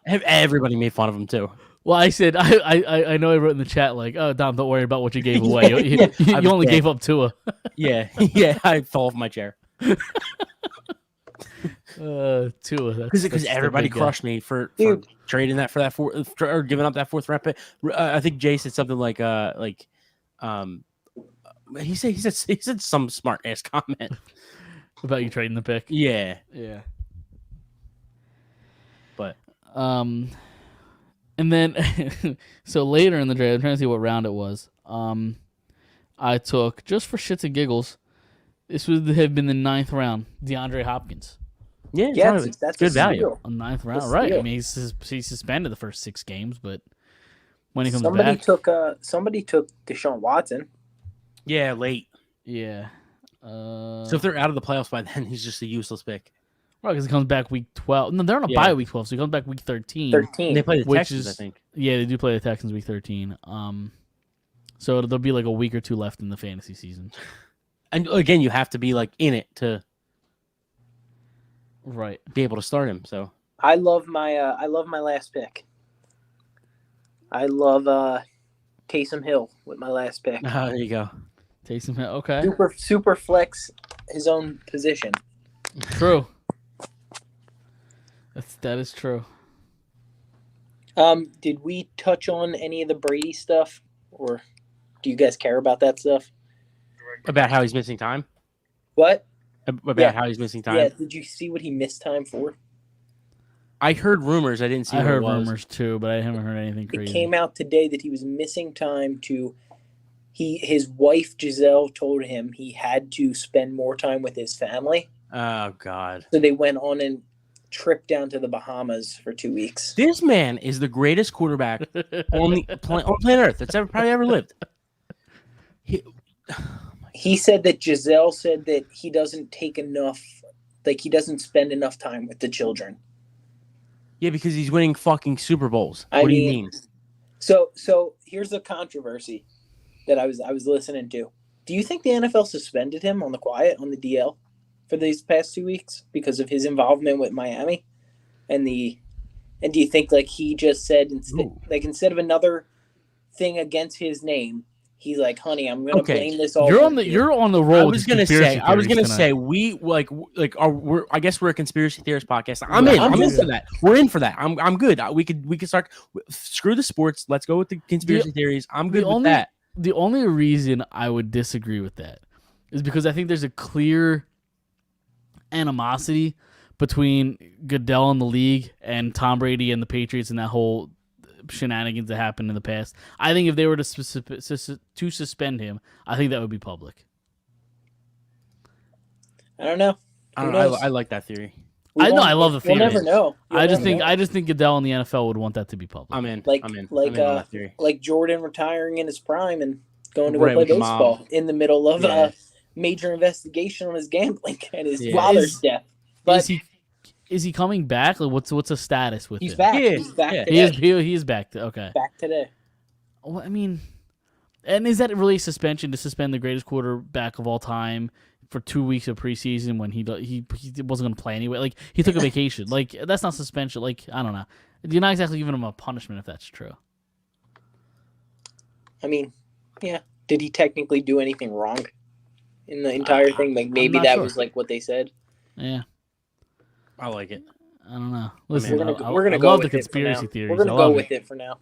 Everybody made fun of him too. Well, I said I know I wrote in the chat like, oh Dom, don't worry about what you gave away. Yeah, You only gave up Tua. Yeah, I fell off my chair Tua, because everybody crushed me for trading that for that 4th or giving up that 4th round pick. I think Jay said something like he said some smart ass comment about you trading the pick. Yeah. But and then so later in the draft, I'm trying to see what round it was. I took just for shits and giggles. This would have been the 9th round. DeAndre Hopkins. yeah, that's good a value. steal. A 9th round, That's right? I steal. mean, he's suspended the first 6 games, but when he comes Somebody back, took Deshaun Watson. Yeah, late. yeah. So if they're out of the playoffs by then, he's just a useless pick. Right, because he comes back week 12. No, they're on a Yeah. bye week 12, so he comes back week 13. 13. And they play the Which Texans, is- I think. Yeah, they do play the Texans week 13. So there'll be like a week or 2 left in the fantasy season. And again, you have to be like in it to Right. be able to start him. So I love my last pick. I love Taysom Hill with my last pick. there you go. Taysom Hill. Okay. Super flex his own position. True. That is true. Did we touch on any of the Brady stuff, or do you guys care about that stuff? About how he's missing time. What? About Yeah. how he's missing time. Yeah. Did you see what he missed time for? I heard rumors. I didn't see. I what heard it was. rumors too, but I haven't heard anything crazy. It came out today that he was missing time to. His wife Giselle told him he had to spend more time with his family, Oh God. so they went on a trip down to the Bahamas for 2 weeks. This man is the greatest quarterback on the on planet Earth that's probably ever lived. He said that Giselle said that he doesn't take enough, like he doesn't spend enough time with the children. Yeah, because he's winning fucking Super Bowls. I What do you mean- mean? So here's the controversy that I was listening to. Do you think the NFL suspended him on the quiet on the DL for these past 2 weeks because of his involvement with Miami? And do you think like he just said instead of another thing against his name, he's like, "Honey, I'm going to Okay. blame this all." You're on on the you." you're on the roll. I with was these gonna conspiracy theories tonight. we I guess we're a conspiracy theorist podcast. Yeah, I'm in I'm for just- that. We're in for that. I'm good. We could start. Screw the sports. Let's go with the conspiracy theories. I'm good with that. The only reason I would disagree with that is because I think there's a clear animosity between Goodell and the league and Tom Brady and the Patriots and that whole shenanigans that happened in the past. I think if they were to suspend him, I think that would be public. I don't know. I Who don't know. knows? I like that theory. I know, I love the We'll theory. never know. You'll I just never think know. Goodell and the NFL would want that to be public. I'm in. Like- I'm in. like, I'm in on that theory. like Jordan retiring in his prime and going to go Right, play with the baseball mom. in the middle of Yeah. a major investigation on his gambling and his Yeah. father's death. But Is he coming back? Like, what's the status with he's him? back. Yeah, He's back yeah. today. He is back. Okay. Back today. Well, I mean, and is that really a suspension to suspend the greatest quarterback of all time for 2 weeks of preseason when he wasn't going to play anyway? Like, he took a vacation. Like, that's not suspension. Like, I don't know. You're not exactly giving him a punishment if that's true. I mean, yeah. Did he technically do anything wrong in the entire thing? Like maybe not that sure. was like what they said. Yeah, I like it. I don't know. Listen, We're gonna I we're gonna I go love with the it for now. conspiracy theories. We're gonna I go love with it for now.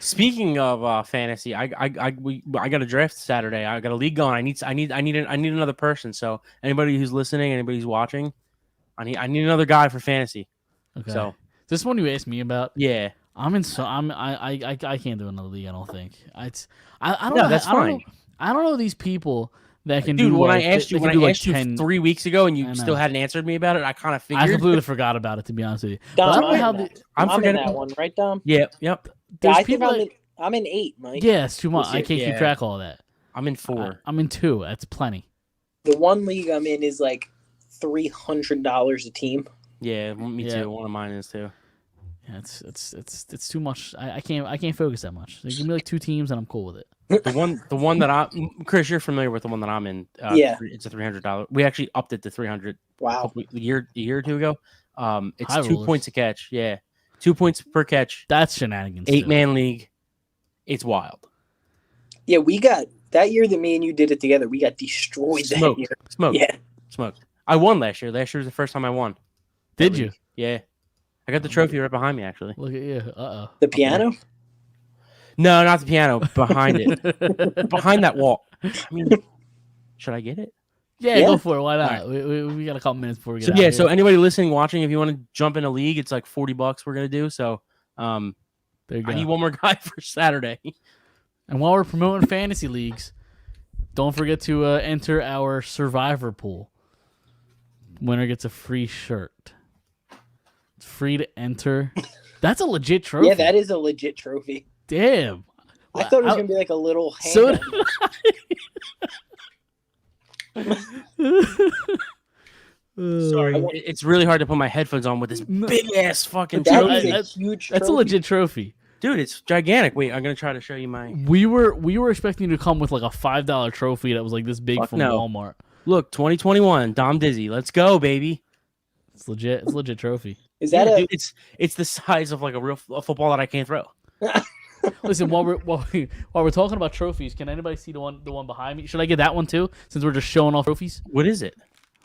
Speaking of fantasy, I got a draft Saturday. I got a league going. I need another person. So anybody who's listening, anybody who's watching, I need another guy for fantasy. Okay. So this one you asked me about. yeah, I can't do another league. I don't think. I don't no, know. that's fine. I don't know these people that can Dude, do. when like, I asked you, they when can do I like asked you 10 3 weeks ago, and I you know. still hadn't answered me about it, I kind of I figured. completely forgot about it, to be honest with you. Dom, But I don't know I'm how in the, that. I'm I'm in forgetting. that one, right, Dom? Yep. Yeah, there's I think people that, I'm in 8, Mike. yeah, it's too much. This I year. can't keep Yeah. track of all that. I'm in 4. I'm in 2. That's plenty. The one league I'm in is like $300 a team. Yeah, me Yeah. too. One of mine is too. Yeah, it's too much. I can't focus that much. So give me like 2 teams and I'm cool with it. The one that Chris, you're familiar with the one that I'm in. Yeah. It's a $300. We actually upped it to 300 Wow. a year or two ago. It's High 2 rollers. points a catch. Yeah, 2 points per catch. That's shenanigans. 8-man league. It's wild. Yeah, we got that year that me and you did it together. We got destroyed that Smoked. year. Smoked. Yeah. Smoked. I won last year. Last year was the first time I won. Did you? Yeah. I got the trophy right behind me, actually. Look at you. The piano? No, not the piano. Behind it. Behind that wall. I mean, should I get it? Yeah, Yeah. go for it. Why not? All We got a couple minutes before we get So out yeah, of so here. anybody listening, watching, if you want to jump in a league, it's like $40 we're gonna do. So There you I need go. one more guy for Saturday. And while we're promoting fantasy leagues, don't forget to enter our Survivor pool. Winner gets a free shirt. It's free to enter. That's a legit trophy. Yeah, that is a legit trophy. Damn. I thought it was gonna be like a little hand. So Sorry, it's really hard to put my headphones on with this big ass fucking That trophy. is a That's- huge That's a trophy. legit trophy. Dude, it's gigantic. Wait, I'm gonna try to show you my We were expecting to come with like a $5 trophy that was like this big Fuck from no. Walmart. look. 2021, Dom Dizzy. Let's go, baby. It's legit. It's a legit trophy. Is that Yeah, a dude, it's the size of like a real football that I can't throw. Listen, while we're talking about trophies, can anybody see the one behind me? Should I get that one too? Since we're just showing off trophies. What is it?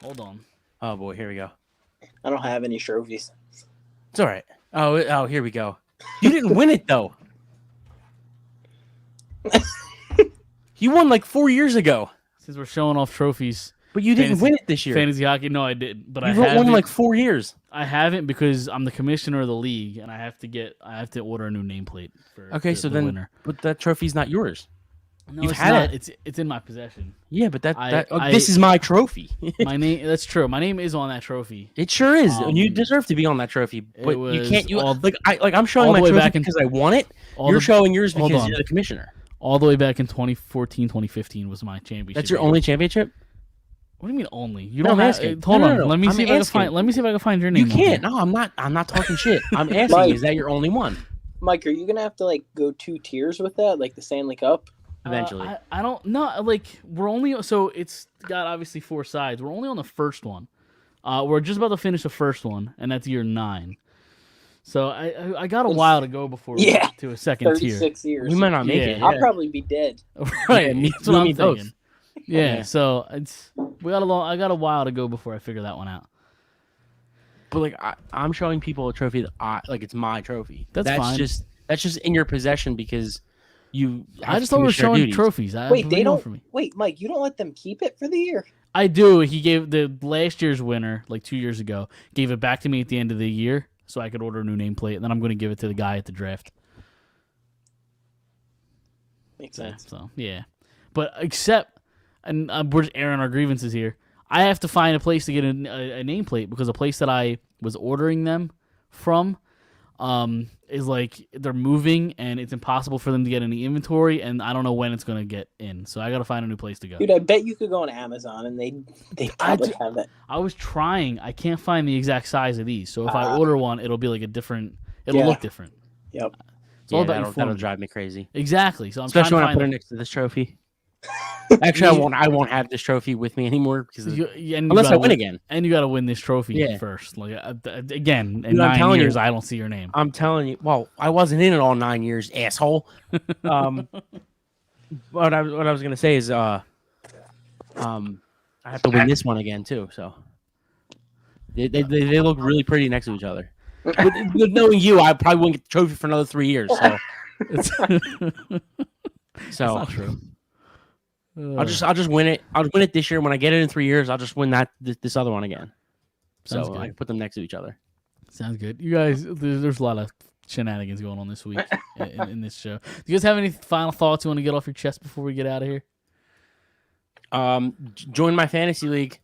Hold on. Oh boy, here we go. I don't have any trophies. It's all right. Oh, here we go. You didn't win it though. You won like 4 years ago, Since we're showing off trophies, but you didn't Fantasy- win it this year. fantasy hockey. No, I didn't. But I You won haven't. like 4 years. I haven't because I'm the commissioner of the league, and I have to order a new nameplate. For Okay, the, so the then, winner. but that trophy's not yours. No, you've it's had not. it. It's in my possession. Yeah, but I- this is my trophy. My name. That's true. My name is on that trophy. It sure is, and you Um, deserve to be on that trophy. But you was can't. You all- I'm showing all my the way trophy back in- because I won it. All You're the- showing yours hold because on. you're the commissioner. All the way back in 2014, 2015 was my championship. That's your year. only championship. What do you mean only? You No, don't I'm have. asking. Hold No, on. no, no. Let me I'm see if I can asking. find. Let me see if I can find your name. You on can't. here. No, I'm not. I'm not talking shit. I'm asking. Mike. Is that your only one? Mike, are you gonna have to like go 2 tiers with that, like the Stanley Cup? Eventually. I don't know. Like we're only so it's got obviously 4 sides. We're only on the first one. We're just about to finish the first one, and that's year 9. So I got a while to go before we Yeah. get to a second tier. 36 years. we might not make Yeah. it. I'll probably be dead. Right. Yeah, me- That's what you I'm and me both. thinking. Yeah, Yeah. so I got a while to go before I figure that one out. But like I'm showing people a trophy that it's my trophy. That's fine. That's just in your possession because you. I have just thought we were commissioner showing duties. trophies. Wait, they don't. For me. Wait, Mike, you don't let them keep it for the year? I do. He gave the last year's winner, like 2 years ago, gave it back to me at the end of the year so I could order a new nameplate, and then I'm going to give it to the guy at the draft. Makes sense. So yeah, but except, and we're just airing our grievances here. I have to find a place to get a nameplate because the place that I was ordering them from is like they're moving and it's impossible for them to get any inventory, and I don't know when it's gonna get in. So I got to find a new place to go. Dude, I bet you could go on Amazon and they probably d- have it. I was trying. I can't find the exact size of these. So if I order one, it'll be like a different. It'll Yeah. look different. Yep. It's all Yeah, about that'll informing. drive me crazy. Exactly. So I'm Especially when I trying put to it find. next to this trophy. Actually, I won't have this trophy with me anymore because And unless I gotta win again. and you got to win this trophy Yeah. first. Like again, in Dude, I'm 9 telling you. years, I don't see your name. I'm telling you. Well, I wasn't in it all 9 years, asshole. What I was gonna say is, I have to win this one again too. So they look really pretty next to each other. But knowing you, I probably won't get the trophy for another 3 years. So It's So not true. I'll just win it. I'll win it this year. When I get it in 3 years, I'll just win this other one again. Sounds So I good. can put them next to each other. Sounds good. You guys, there's a lot of shenanigans going on this week in this show. Do you guys have any final thoughts you want to get off your chest before we get out of here? Join my fantasy league.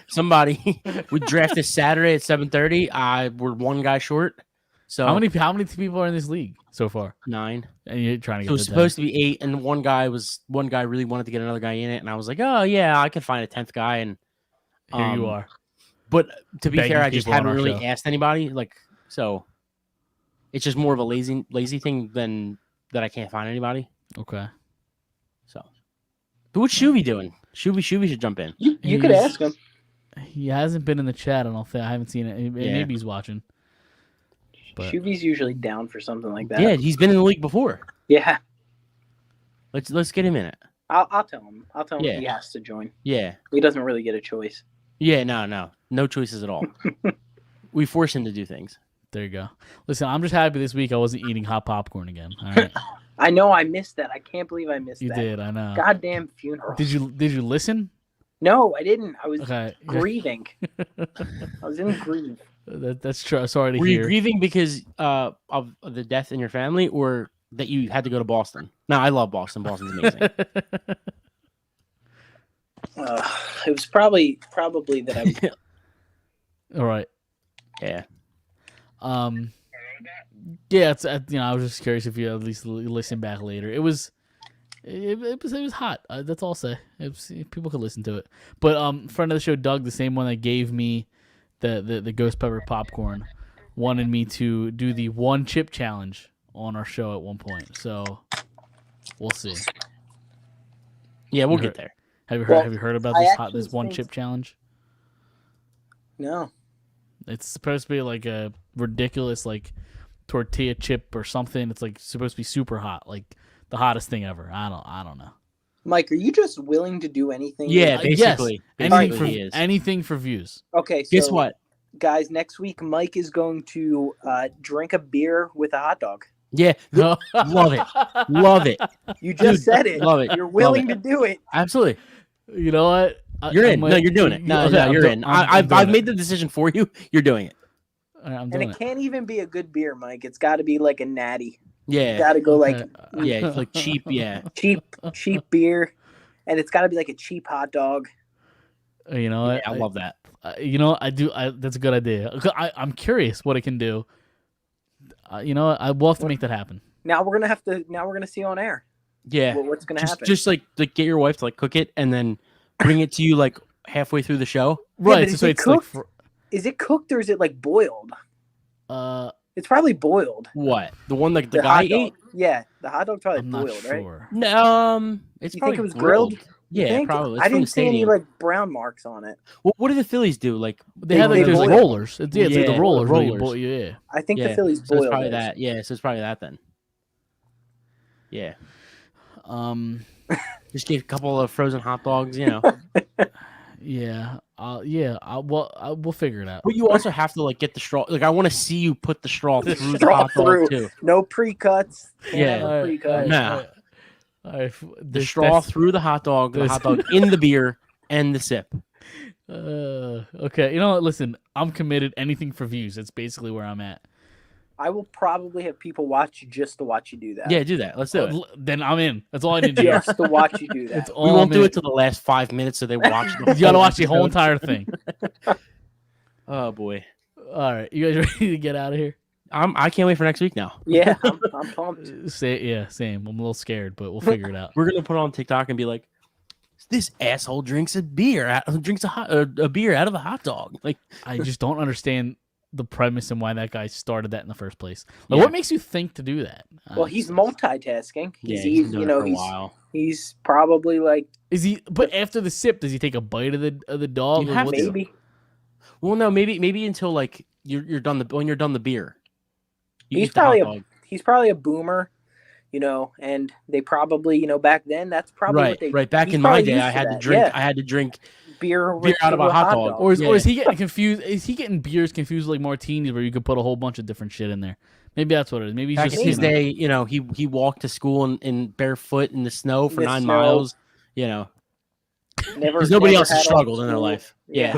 Somebody. We draft this Saturday at 7:30. We're one guy short. So How many people are in this league so far? 9. And you're trying to So get it was supposed to be 8, and one guy really wanted to get another guy in it, and I was like, oh yeah, I could find a 10th guy, and here you are. But to be Begging fair, I just people on hadn't our really show. asked anybody. Like, so it's just more of a lazy thing than that I can't find anybody. Okay. So, but what's Shuby doing? Shuby should jump in. You could He's- ask him. He hasn't been in the chat. I don't think I haven't seen it. Yeah. Maybe he's watching. But Shuby's usually down for something like that. Yeah, he's been in the league before. Yeah. Let's get him in it. I'll tell him. I'll tell him Yeah. he has to join. Yeah, He doesn't really get a choice. yeah. No choices at all. We force him to do things. there you go. Listen, I'm just happy this week I wasn't eating hot popcorn again. All right. I know I missed that. I can't believe I missed You that. did. I know. Goddamn funeral. Did you listen? No, I didn't. I was Okay. grieving. I was in grief. That's true. Sorry to Were you hear. grieving because of the death in your family, or that you had to go to Boston? No, I love Boston. Boston's amazing. It was probably that I All right. Yeah. Yeah, it's I was just curious if you at least listen back later. It was hot. That's all I'll say. People could listen to it. But friend of the show, Doug, the same one that gave me the ghost pepper popcorn, wanted me to do the one chip challenge on our show at one point. So we'll see. Yeah, we'll You get heard- there. Have you heard about I this actually this one think- chip challenge? no. It's supposed to be like a ridiculous like tortilla chip or something. It's like supposed to be super hot, like the hottest thing ever. I don't know. Mike, are you just willing to do anything? Yeah, Yes, basically. anything Basically, he for is. anything for views. Okay, so Guess what? guys, next week Mike is going to drink a beer with a hot dog. Yeah, love it. Love it. You just Dude, said it. love it. You're Love willing it. to do it. Absolutely. You know what? You're I in. might- No, you're doing it. No, Okay, no, I'm you're do- in. I'm doing I've it. made the decision for you. You're doing it. All right, I'm And doing it can't even be a good beer, Mike. It's got to be like a natty. You Yeah. got to go like Okay. Yeah, it's like cheap. Yeah. cheap beer, and it's got to be like a cheap hot dog. You know what? I love that. You know, I do. That's a good idea. I'm curious what it can do. You know, I will have to make that happen. Now we're gonna see on air Yeah. what's gonna happen. Just like get your wife to like cook it and then bring it to you like halfway through the show. Right. but is So it it's like, cooked? Is it cooked or is it like boiled? uh, It's probably boiled. What? The one that the The guy hot dog. ate? Yeah, the hot dog's probably I'm not boiled, right? sure. No, it's You probably think it was grilled? You Yeah, think? probably. It's I from the didn't see any stadium. like brown marks on it. What do the Phillies do? Like They have like they those boil. rollers. It's like Yeah, the rollers. where you rollers. boil- yeah. I think yeah, the Phillies so it's boiled probably it. that. Yeah, so it's probably that then. Yeah, Um. just get a couple of frozen hot dogs. You know, Yeah. Yeah. We'll figure it out. but you also have to like get the straw. Like I want to see you put the straw through the straw hot dog through. too. No pre-cuts. Can't Yeah. have a All right, pre-cut. all right, No. all right. All right, The straw through the hot dog in the beer, and the sip. Okay. You know what? Listen, I'm committed. Anything for views. That's basically where I'm at. I will probably have people watch you just to watch you do that. Yeah, do that. Let's do it. Then I'm in. That's all I need to do. Just to watch you do that. That's all We won't I'm do in. it till the last 5 minutes, so they watch. The You gotta whole watch the whole episode. entire thing. Oh boy, All right, you guys ready to get out of here? I can't wait for next week now. Yeah, I'm pumped. Same. I'm a little scared, but we'll figure it out. We're gonna put it on TikTok and be like, "This asshole drinks a beer, a beer out of a hot dog." Like, I just don't understand the premise and why that guy started that in the first place. Like, Yeah. what makes you think to do that? Well, he's multitasking. yeah, He's, he's been doing you know, it for a while. he's probably like Is he? But after the sip, does he take a bite of the dog? You or have what's- to. maybe. Well, no, maybe until like you're done when you're done the beer. You He's eat the hot probably dog. He's probably a boomer, you know, and they probably, you know, back then that's probably Right, what they right. Back he's in my probably day, used I to had to that, drink. yeah. I had to drink. beer beer out of a with hot dog. Or is Yeah. he getting confused? Is he getting beers confused with like martinis, where you could put a whole bunch of different shit in there? Maybe that's what it is. Maybe he's Back just in his day, you know, he walked to school in barefoot in the snow for The 9 snow. miles. You know, Never. because nobody never else has had all the struggled in their school- life. Yeah.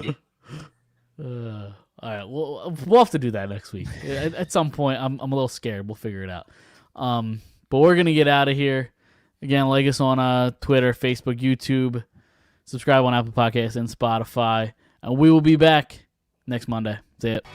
All right, we'll have to do that next week. At some point, I'm a little scared. We'll figure it out. But we're gonna get out of here. Again, like us on Twitter, Facebook, YouTube. Subscribe on Apple Podcasts and Spotify, and we will be back next Monday. See it.